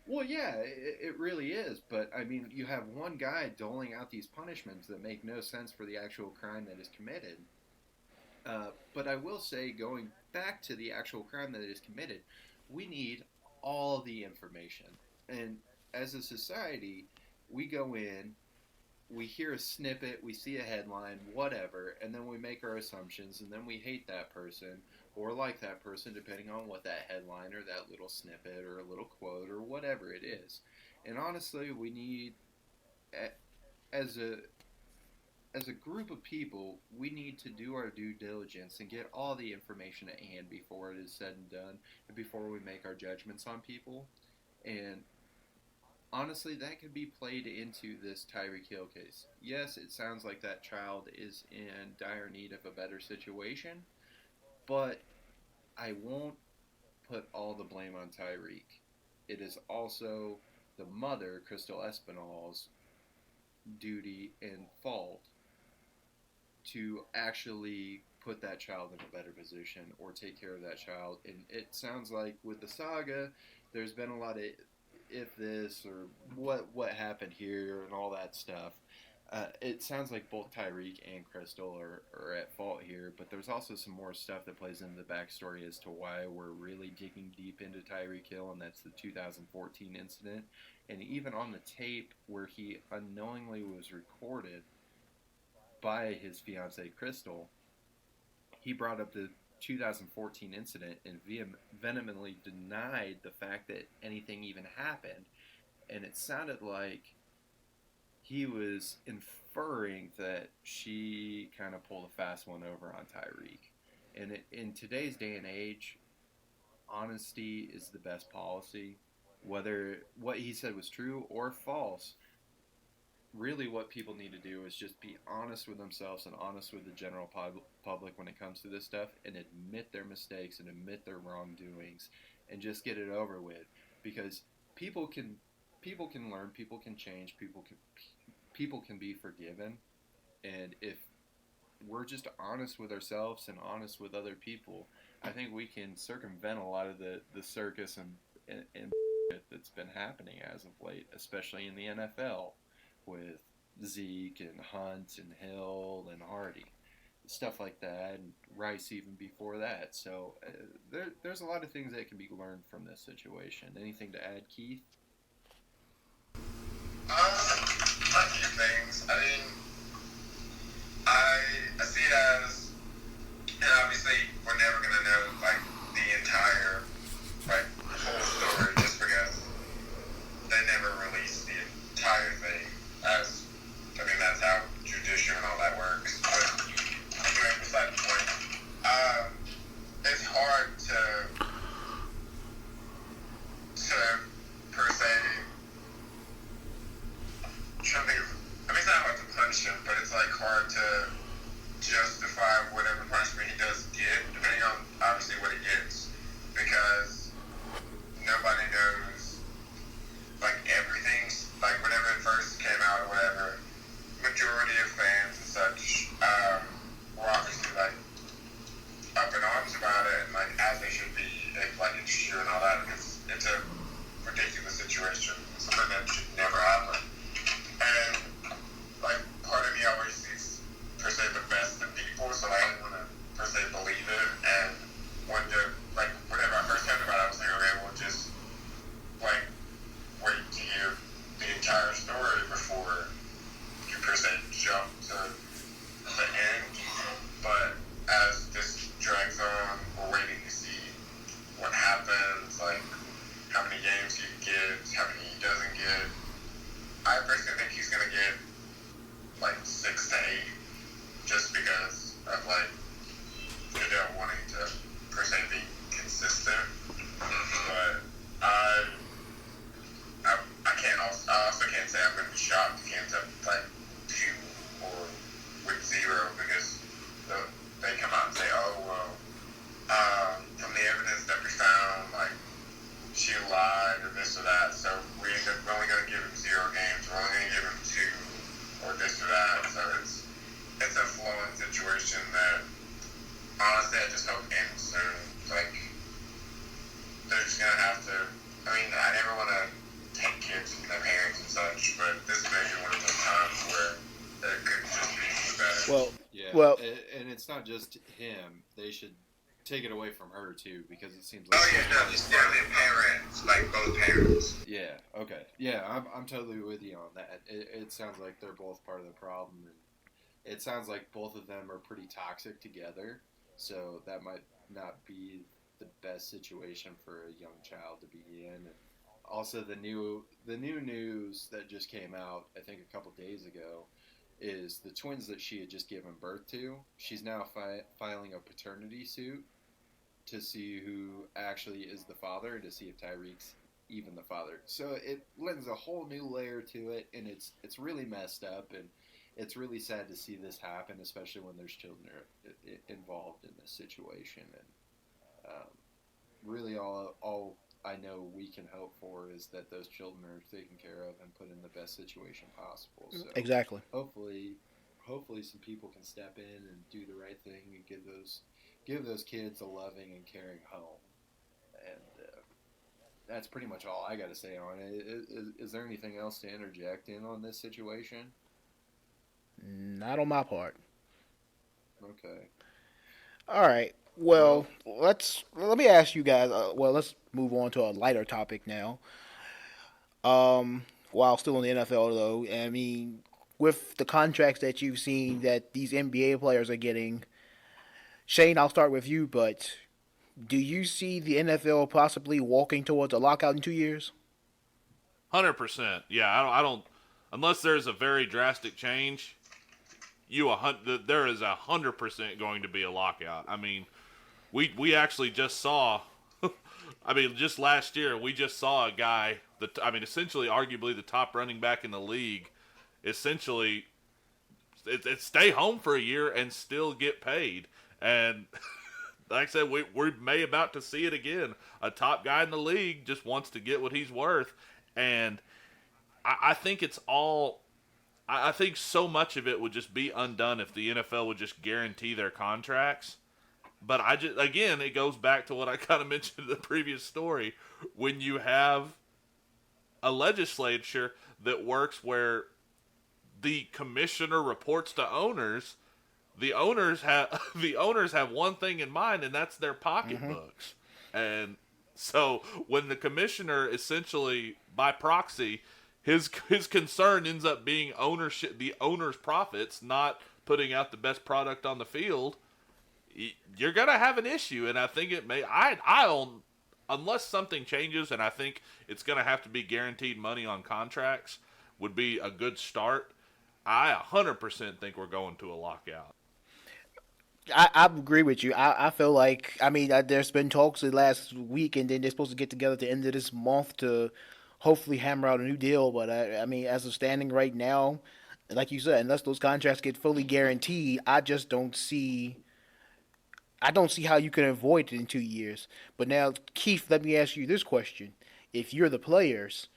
well, yeah, it really is. But I mean, you have one guy doling out these punishments that make no sense for the actual crime that is committed. But I will say, going back to the actual crime that is committed, we need all the information. And as a society, we go in, we hear a snippet, we see a headline, whatever, and then we make our assumptions, and then we hate that person or like that person depending on what that headline or that little snippet or a little quote or whatever it is. And honestly, we need, as a group of people, we need to do our due diligence and get all the information at hand before it is said and done, and before we make our judgments on people. And honestly, that could be played into this Tyreek Hill case. Yes, it sounds like that child is in dire need of a better situation, but I won't put all the blame on Tyreek. It is also the mother, Crystal Espinal's, duty and fault to actually put that child in a better position or take care of that child. And it sounds like with the saga, there's been a lot of if this or what happened here and all that stuff. it sounds like both Tyreek and Crystal are at fault here, but there's also some more stuff that plays into the backstory as to why we're really digging deep into Tyreek Hill, and that's the 2014 incident. And even on the tape where he unknowingly was recorded by his fiancee Crystal, he brought up the 2014 incident and vehemently denied the fact that anything even happened. And it sounded like he was inferring that she kind of pulled a fast one over on Tyreek. And in today's day and age, honesty is the best policy. Whether what he said was true or false, really what people need to do is just be honest with themselves and honest with the general public when it comes to this stuff, and admit their mistakes and admit their wrongdoings and just get it over with. Because people can learn, people can change, people can be forgiven, and if we're just honest with ourselves and honest with other people, I think we can circumvent a lot of the circus and that's been happening as of late, especially in the NFL with Zeke and Hunt and Hill and Hardy, stuff like that, and Rice even before that. So there's a lot of things that can be learned from this situation. Anything to add, Keith? A few things. I mean, I see it as, and obviously we're never gonna know like the entire whole story just because they never released the entire thing. As I mean, that's how judicial and all that works. But anyway, beside the point, it's hard to per se. I mean, it's not hard to punish him, but it's like hard to justify whatever punishment he does get, depending on obviously what he gets, because nobody knows like everything. Like whenever it first came out or whatever, majority of fans and such were obviously like up in arms about it, and like as they should be, like it's true and all that, because it's a ridiculous situation, something that should never happen. And like part of me always sees per se the best in people, so I didn't want to per se believe it. And when like whenever I first heard about it, I was like, okay, we'll just like wait to hear the entire story before you per se jump to the end. But as this drags on, we're waiting to see what happens, like how many games he gets, how many he doesn't get. I personally think he's gonna get like 6 to 8, just because of like Goodell wanting to per se be consistent. But I also can't say I'm gonna be shocked if he ends up like 2 or with 0, because they come out and say, oh well, from the evidence that we found, like she lied or this or that, so we're only going to give him 0 games, we're only going to give him 2 or this or that. So it's a flowing situation that honestly I just hope ends soon. Like they're just going to have to, I mean, I never want to take kids from their parents and such, but this may be one of those times where it could just be better. Well, and it's not just him. They should take it away from her too, because it seems like Just the parents, like both parents. Yeah, okay. Yeah, I'm totally with you on that. It sounds like they're both part of the problem, and it sounds like both of them are pretty toxic together, so that might not be the best situation for a young child to be in. And also the new news that just came out, I think a couple days ago, is the twins that she had just given birth to, she's now filing a paternity suit to see who actually is the father, to see if Tyreek's even the father. So it lends a whole new layer to it, and it's really messed up, and it's really sad to see this happen, especially when there's children involved in this situation. And really all I know we can hope for is that those children are taken care of and put in the best situation possible. So exactly. Hopefully some people can step in and do the right thing and give those kids a loving and caring home. And that's pretty much all I got to say on it. Is there anything else to interject in on this situation? Not on my part. Okay. All right. Well, Well, let me ask you guys. Let's move on to a lighter topic now. While still in the NFL, though, I mean, with the contracts that you've seen that these NBA players are getting, Shane, I'll start with you. But do you see the NFL possibly walking towards a lockout in 2 years? 100%. Yeah, I don't. Unless there's a very drastic change, there is 100% going to be a lockout. I mean, we actually just saw. I mean, just last year we just saw a guy that essentially, arguably the top running back in the league, essentially, it stay home for a year and still get paid. And like I said, we may about to see it again. A top guy in the league just wants to get what he's worth, and I think it's all. I think so much of it would just be undone if the NFL would just guarantee their contracts. But again, it goes back to what I kind of mentioned in the previous story. When you have a legislature that works where the commissioner reports to owners, the owners have one thing in mind, and that's their pocketbooks. And so when the commissioner essentially by proxy, his concern ends up being ownership, the owner's profits, not putting out the best product on the field, you're gonna have an issue. And I think it may. I don't, unless something changes, and I think it's gonna have to be guaranteed money on contracts would be a good start. I 100% think we're going to a lockout. I agree with you. I feel like, I mean, there's been talks the last week, and then they're supposed to get together at the end of this month to hopefully hammer out a new deal. But I mean, as of standing right now, like you said, unless those contracts get fully guaranteed, I just don't see. I don't see how you can avoid it in 2 years. But now, Keith, let me ask you this question: if you're the players,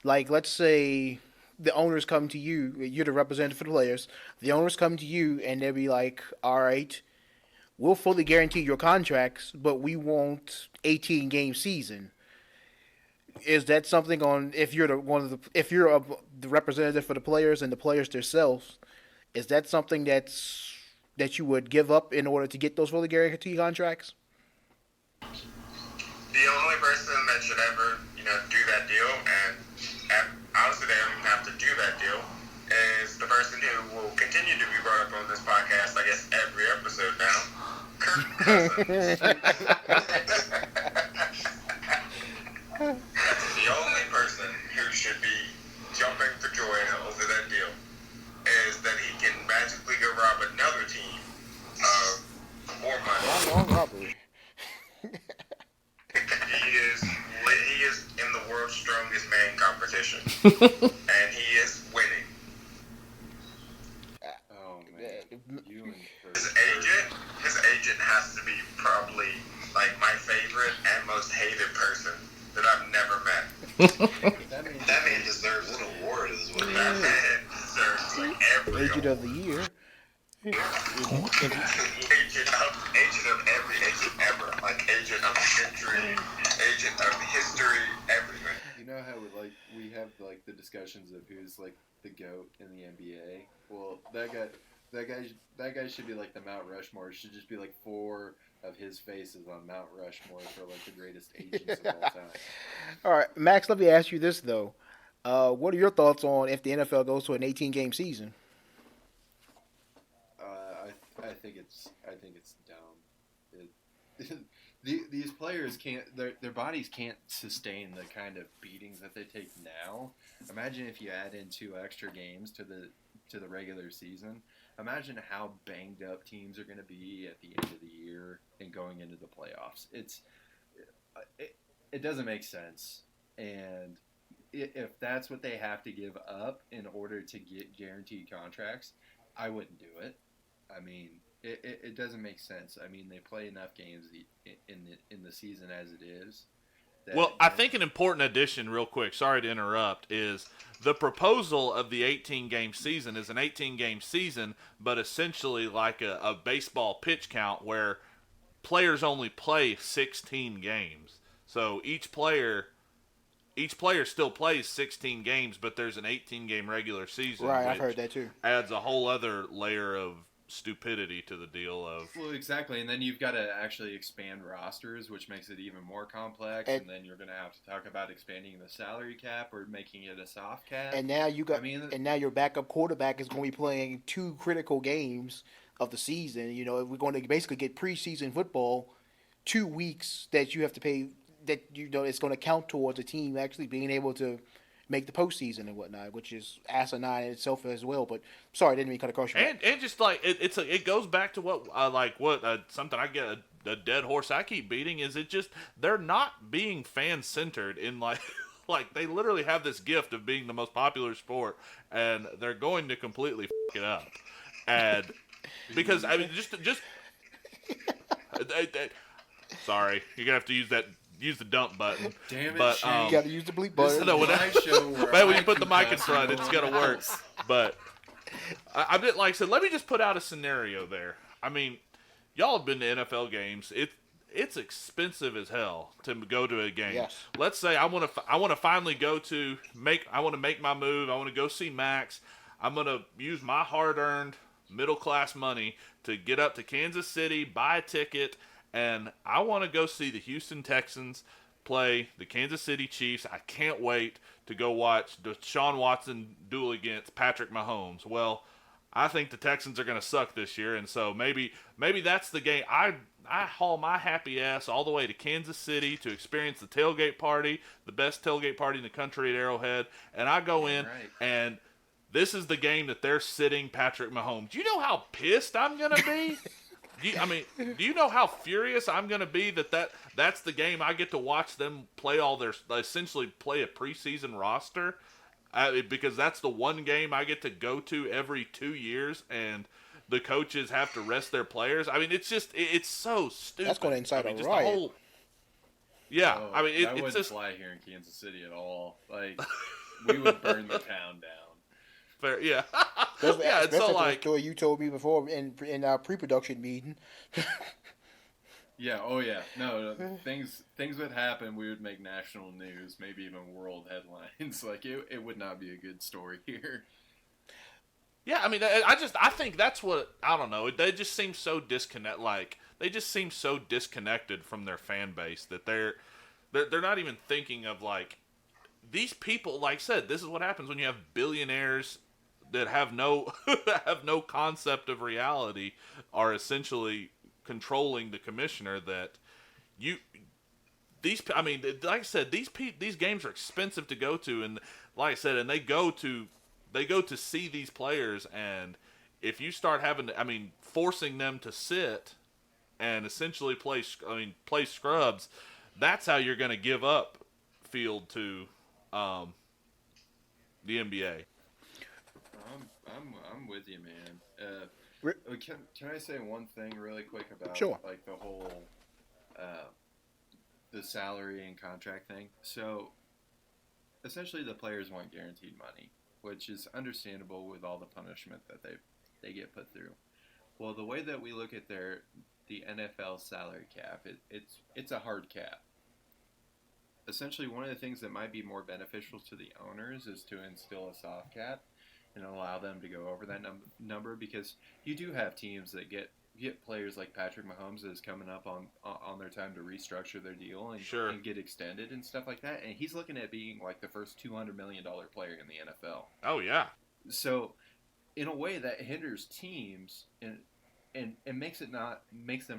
like let's say the owners come to you, you're the representative for the players. The owners come to you and they'll be like, "All right, we'll fully guarantee your contracts, but we want 18 game season." Is that something on if you're the representative for the players and the players themselves? Is that something that you would give up in order to get those fully guaranteed contracts? The only person that should ever, do that deal, and honestly, they don't even have to do that deal, is the person who will continue to be brought up on this podcast, I guess, every episode now, Kirk Cousins. That's the only person who should be jumping for joy over that deal, is that he can magically go rob another team of more money. Long robbery. He is in the world's strongest man competition, and he is winning. Oh man, you and His agent has to be probably like my favorite and most hated person that I've never met. That man deserves an award, is what that man deserves. Like every Agent of the year. agent of every agent ever, like agent of century, agent of history, everything. You know how we have like the discussions of who's like the GOAT in the NBA. Well, that guy should be like the Mount Rushmore. It should just be like 4 of his faces on Mount Rushmore for like the greatest agents of all time. All right, Max. Let me ask you this though. What are your thoughts on if the NFL goes to an 18 game season? I think it's dumb. These players can't. Their bodies can't sustain the kind of beatings that they take now. Imagine if you add in 2 extra games to the regular season. Imagine how banged up teams are going to be at the end of the year and going into the playoffs. It doesn't make sense. And if that's what they have to give up in order to get guaranteed contracts, I wouldn't do it. I mean, it doesn't make sense. I mean, they play enough games in the season as it is. Well, I think an important addition, real quick, sorry to interrupt, is the proposal of the 18-game season is an 18-game season, but essentially like a baseball pitch count where players only play 16 games. So each player each player still plays 16 games, but there's an 18-game regular season. Right, which I've heard that too. adds a whole other layer of stupidity to the deal of. Well, exactly, and then you've got to actually expand rosters, which makes it even more complex. And then you're going to have to talk about expanding the salary cap or making it a soft cap. And now and now your backup quarterback is going to be playing 2 critical games of the season. You know, we're going to basically get preseason football 2 weeks that you have to pay. That it's going to count towards a team actually being able to make the postseason and whatnot, which is asinine in itself as well. But sorry, I didn't mean to cut across you. And just like it goes back to what something I get a dead horse I keep beating is they're not being fan centered in like like they literally have this gift of being the most popular sport and they're going to completely f it up. And because I mean just sorry, you're gonna have to use the dump button. Damn it, but, Shane. You got to use the bleep button. No, when when you put the mic in front, it's gonna work. But I did like I said. Let me just put out a scenario there. I mean, y'all have been to NFL games. It's expensive as hell to go to a game. Yes. Let's say I want to finally make my move. I want to go see Max. I'm gonna use my hard-earned middle class money to get up to Kansas City, buy a ticket. And I want to go see the Houston Texans play the Kansas City Chiefs. I can't wait to go watch Deshaun Watson duel against Patrick Mahomes. Well, I think the Texans are going to suck this year, and so maybe that's the game. I haul my happy ass all the way to Kansas City to experience the tailgate party, the best tailgate party in the country at Arrowhead, and I go in and this is the game that they're sitting Patrick Mahomes. Do you know how pissed I'm going to be? Do you know how furious I'm going to be that's the game I get to watch them play essentially play a preseason roster? Because that's the one game I get to go to every 2 years, and the coaches have to rest their players. I mean, it's so stupid. That's going to incite a just riot. The whole, yeah, Oh, I mean, that it's wouldn't just fly here in Kansas City at all. Like, we would burn the town down. fair, yeah. Especially, yeah, it's so like the story you told me before in our pre-production meeting. Yeah, oh yeah. No, things would happen. We would make national news, maybe even world headlines. Like, it would not be a good story here. Yeah, I mean, I think that's what, I don't know. They just seem so disconnected from their fan base that they're not even thinking of like these people. Like I said, this is what happens when you have billionaires that have no concept of reality are essentially controlling the commissioner. I mean, like I said, these games are expensive to go to, and like I said, and they go to see these players, and if you start forcing them to sit and essentially play scrubs, that's how you're going to give up field to the NBA. I'm with you, man. Can I say one thing really quick about like the whole the salary and contract thing? So essentially, the players want guaranteed money, which is understandable with all the punishment that they get put through. Well, the way that we look at the NFL salary cap, it's a hard cap. Essentially, one of the things that might be more beneficial to the owners is to instill a soft cap and allow them to go over that number, because you do have teams that get players like Patrick Mahomes that is coming up on their time to restructure their deal and get extended and stuff like that, and he's looking at being like the first $200 million player in the NFL. Oh yeah. So in a way that hinders teams and makes them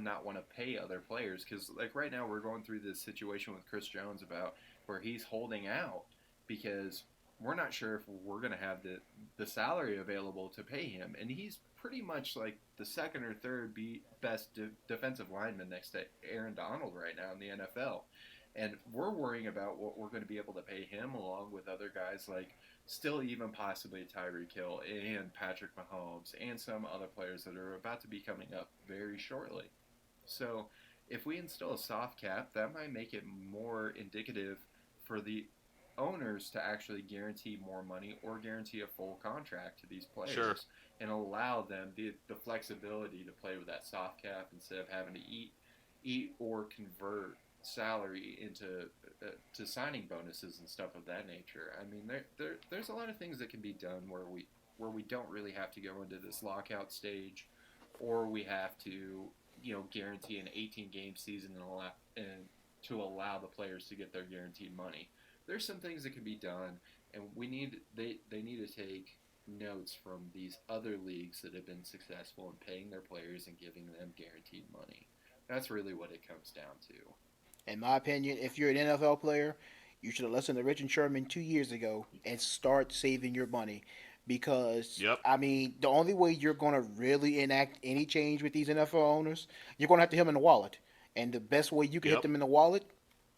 not want to pay other players, because like right now we're going through this situation with Chris Jones about where he's holding out because we're not sure if we're going to have the salary available to pay him, and he's pretty much like the second or third best defensive lineman next to Aaron Donald right now in the NFL. And we're worrying about what we're going to be able to pay him, along with other guys like still even possibly Tyreek Hill and Patrick Mahomes and some other players that are about to be coming up very shortly. So if we instill a soft cap, that might make it more indicative for the owners to actually guarantee more money or guarantee a full contract to these players, and allow them the flexibility to play with that soft cap instead of having to eat or convert salary into to signing bonuses and stuff of that nature. I mean, there's a lot of things that can be done where we don't really have to go into this lockout stage, or we have to guarantee an 18 game season and to allow the players to get their guaranteed money. There's some things that can be done, and they need to take notes from these other leagues that have been successful in paying their players and giving them guaranteed money. That's really what it comes down to. In my opinion, if you're an NFL player, you should have listened to Richard Sherman 2 years ago and start saving your money. Because, Yep. I mean, the only way you're going to really enact any change with these NFL owners, you're going to have to hit them in the wallet. And the best way you can hit Yep. them in the wallet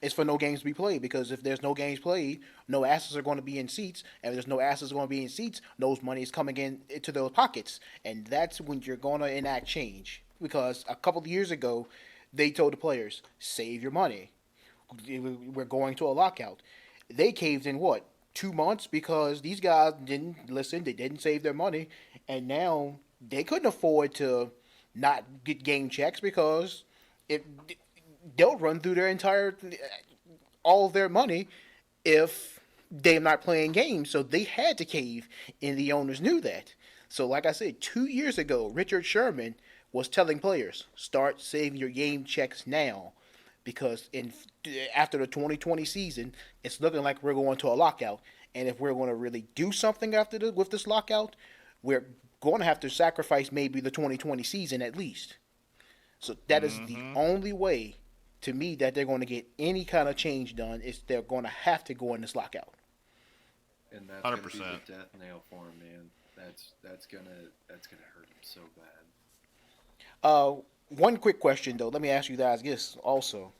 is for no games to be played. Because if there's no games played, no asses are going to be in seats. And if there's no asses going to be in seats, those money is coming into those pockets. And that's when you're going to enact change. Because a couple of years ago, they told the players, save your money. We're going to a lockout. They caved in what? 2 months because these guys didn't listen. They didn't save their money. And now they couldn't afford to not get game checks because it they'll run through their entire all of their money if they're not playing games. So they had to cave, and the owners knew that. So like I said, 2 years ago, Richard Sherman was telling players, start saving your game checks now. Because after the 2020 season, it's looking like we're going to a lockout. And if we're going to really do something with this lockout, we're going to have to sacrifice maybe the 2020 season at least. So that is the only way, to me, that they're going to get any kind of change done is they're going to have to go in this lockout. And that's 100%. gonna be the death nail for him, man. That's gonna hurt him so bad. One quick question, though. Let me ask you guys this also.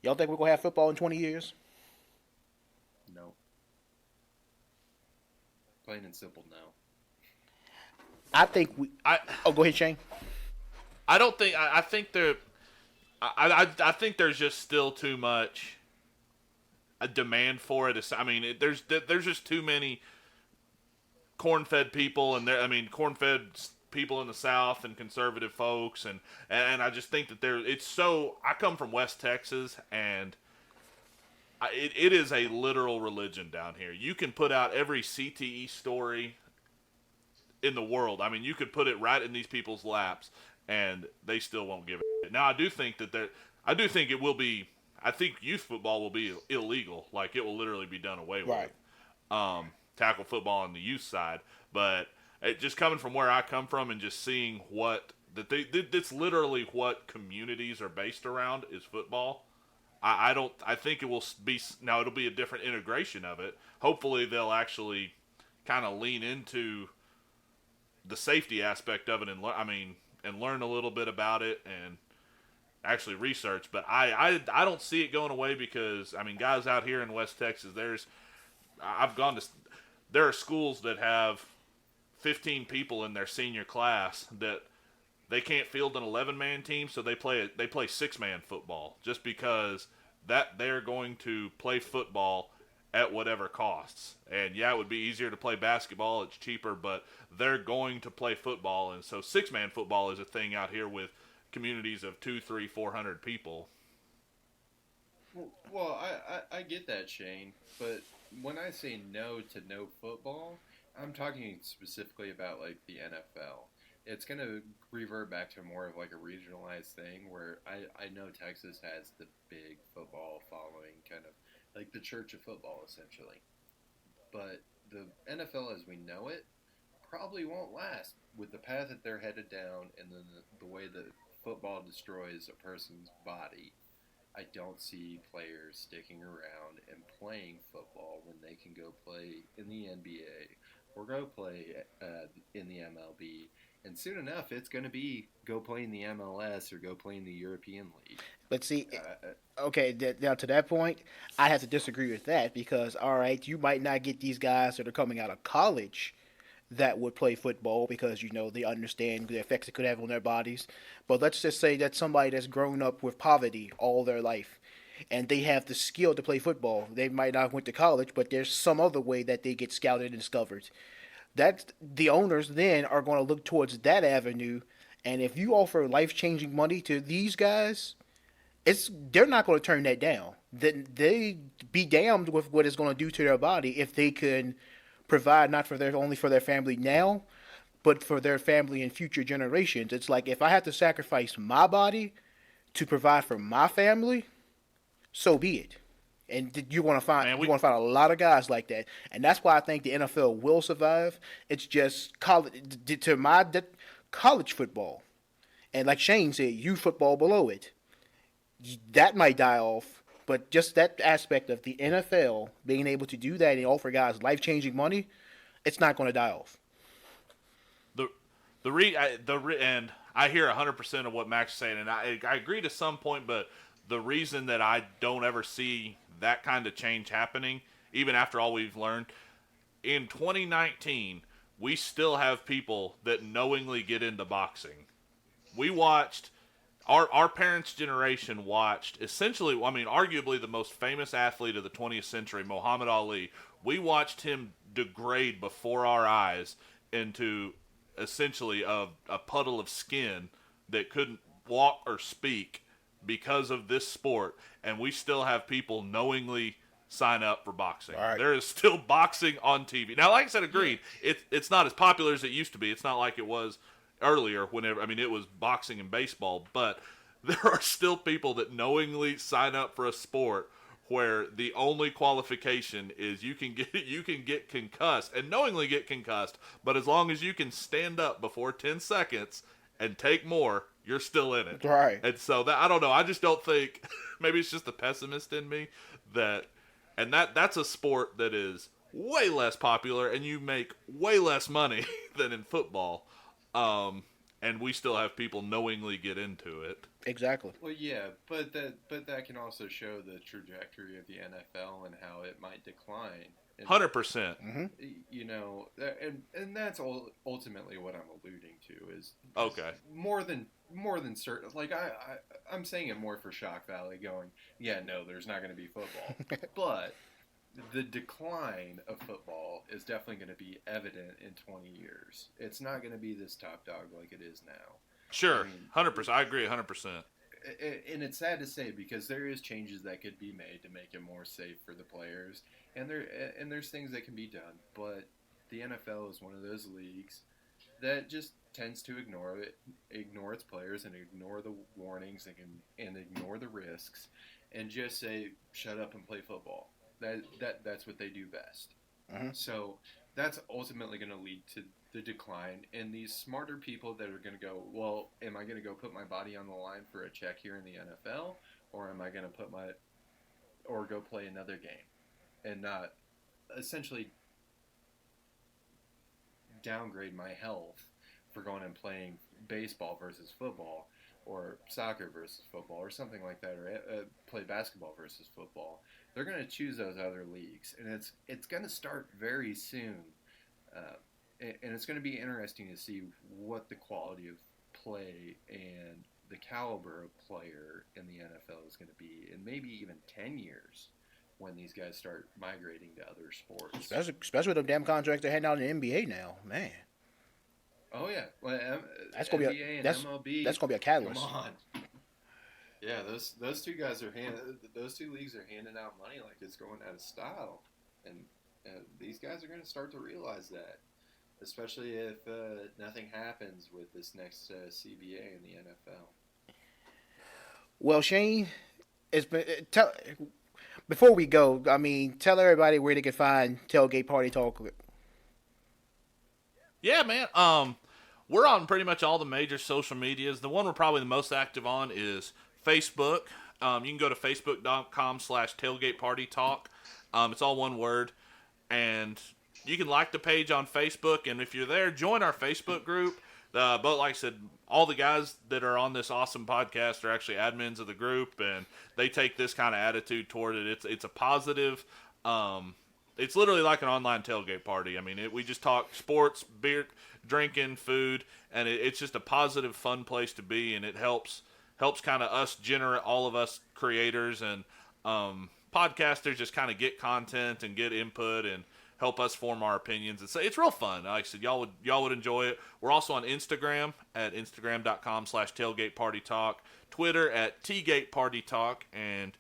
Y'all think we're going to have football in 20 years? No. Plain and simple, no. I think we... Oh, go ahead, Shane. I don't think. I think there. I think there's just still too much a demand for it. I mean, there's just too many corn-fed people, and corn-fed people in the South and conservative folks, and I just think that it's so. I come from West Texas, and it is a literal religion down here. You can put out every CTE story in the world. I mean, you could put it right in these people's laps, and they still won't give it. Now, I do think it will be. I think youth football will be illegal. Like, it will literally be done away with. Tackle football on the youth side, but just coming from where I come from and just seeing that's literally what communities are based around is football. I think it will be, now it'll be a different integration of it. Hopefully they'll actually kind of lean into the safety aspect of it and learn a little bit about it and actually research. But I don't see it going away because, guys out here in West Texas, there are schools that have 15 people in their senior class that they can't field an 11-man team, so they play 6-man football just because that they're going to play football at whatever costs. And yeah, it would be easier to play basketball, it's cheaper, but they're going to play football, and so 6-man football is a thing out here with communities of 200, 300, 400 people. Well, I get that, Shane, but when I say no to no football, I'm talking specifically about like the NFL. It's going to revert back to more of like a regionalized thing where I know Texas has the big football following, kind of like the church of football essentially. But the NFL as we know it probably won't last with the path that they're headed down and then the way that football destroys a person's body. I don't see players sticking around and playing football when they can go play in the NBA or go play in the MLB. And soon enough, it's going to be go play in the MLS or go play in the European League. But see, okay, now to that point, I have to disagree with that because, all right, you might not get these guys that are coming out of college that would play football because, they understand the effects it could have on their bodies. But let's just say that somebody that's grown up with poverty all their life and they have the skill to play football. They might not have went to college, but there's some other way that they get scouted and discovered. That's the owners then are going to look towards that avenue. And if you offer life-changing money to these guys, they're not going to turn that down. They be damned with what it's going to do to their body if they can provide not for their only for their family now, but for their family in future generations. It's like if I have to sacrifice my body to provide for my family, so be it. And you want to find a lot of guys like that, and that's why I think the NFL will survive. It's just college football, and like Shane said, youth football below it. That might die off, but just that aspect of the NFL being able to do that and offer guys life changing money, it's not going to die off. And I hear 100% of what Max is saying, and I agree to some point, but the reason that I don't ever see that kind of change happening, even after all we've learned, in 2019, we still have people that knowingly get into boxing. We watched, our parents' generation watched, essentially, I mean, arguably the most famous athlete of the 20th century, Muhammad Ali. We watched him degrade before our eyes into essentially a puddle of skin that couldn't walk or speak because of this sport, and we still have people knowingly sign up for boxing. Right. There is still boxing on TV. Now, like I said, agreed, it's not as popular as it used to be. It's not like it was earlier whenever, I mean, it was boxing and baseball, but there are still people that knowingly sign up for a sport where the only qualification is you can get concussed and knowingly get concussed, but as long as you can stand up before 10 seconds and take more, you're still in it. Right. And so that, I don't know. I just don't think, maybe it's just the pessimist in me that's a sport that is way less popular and you make way less money than in football. And we still have people knowingly get into it. Exactly. Well, yeah, but that can also show the trajectory of the NFL and how it might decline. 100%. Mm-hmm. You know, and that's ultimately what I'm alluding to is okay. More than certain. Like I'm saying it more for shock value. Going, yeah, no, there's not going to be football, but the decline of football is definitely going to be evident in 20 years. It's not going to be this top dog like it is now. Sure, I mean, 100%. I agree 100%. And it's sad to say because there is changes that could be made to make it more safe for the players, and there's things that can be done. But the NFL is one of those leagues that just tends to ignore its players and ignore the warnings and ignore the risks, and just say shut up and play football. That's what they do best. Mm-hmm. So that's ultimately going to lead to the decline. And these smarter people that are going to go, well, am I going to go put my body on the line for a check here in the NFL, or am I going to go play another game and not essentially downgrade my health for going and playing baseball versus football, or soccer versus football, or something like that, or play basketball versus football. They're going to choose those other leagues, and it's going to start very soon, and it's going to be interesting to see what the quality of play and the caliber of player in the NFL is going to be in maybe even 10 years when these guys start migrating to other sports. Especially with them damn contracts they're handing out in the NBA now, man. Oh yeah, well, that's gonna NBA and MLB. That's gonna be a catalyst. Come on. Yeah, those two guys those two leagues are handing out money like it's going out of style, and these guys are going to start to realize that, especially if nothing happens with this next CBA in the NFL. Well, Shane, before we go, I mean, tell everybody where they can find Tailgate Party Talk. Yeah, man. We're on pretty much all the major social medias. The one we're probably the most active on is Facebook. You can go to facebook.com/Tailgate Party Talk. It's all one word. And you can like the page on Facebook. And if you're there, join our Facebook group. But like I said, all the guys that are on this awesome podcast are actually admins of the group. And they take this kind of attitude toward it. It's a positive. It's literally like an online tailgate party. I mean, we just talk sports, beer, drinking, food. And it's just a positive, fun place to be. And it helps kind of us generate, all of us creators and podcasters just kind of get content and get input and help us form our opinions. It's real fun. Like I said, y'all would enjoy it. We're also on Instagram at instagram.com/Tailgate Party Talk, Twitter at Tailgate Party Talk, and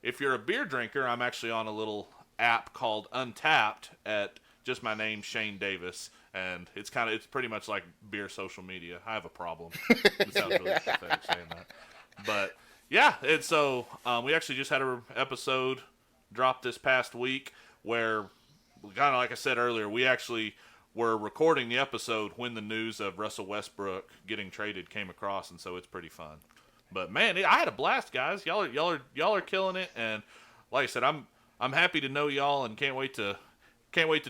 if you're a beer drinker, I'm actually on a little app called Untapped at just my name, Shane Davis, and it's pretty much like beer social media. I have a problem. It sounds really pathetic saying that, but yeah. And so we actually just had an episode drop this past week where, kind of like I said earlier, we actually were recording the episode when the news of Russell Westbrook getting traded came across, and so it's pretty fun. But man, I had a blast, guys. Y'all are killing it, and like I said, I'm happy to know y'all, and can't wait to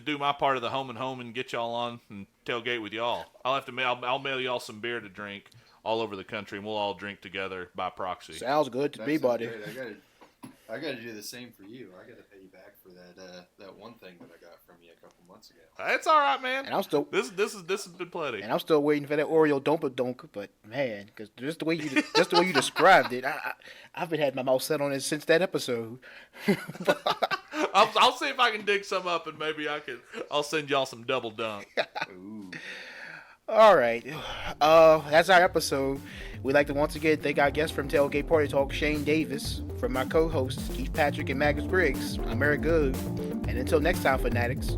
do my part of the home and get y'all on and tailgate with y'all. I'll mail y'all some beer to drink all over the country, and we'll all drink together by proxy. Sounds good to me, buddy. I got to do the same for you. I got to pay you back for that one thing that I got from you a couple months ago. It's all right, man. And I'm still this has been plenty. And I'm still waiting for that Oreo Dumpa-Dunk, but man, because just the way you described it, I've been had my mouth set on it since that episode. I'll see if I can dig some up, and maybe I'll send y'all some double dunk. Ooh. All right, that's our episode. We'd like to once again thank our guest from Tailgate Party Talk, Shane Davis. From my co-hosts, Keith Patrick and Magus Briggs, I'm Eric Good. And until next time, Fanatics.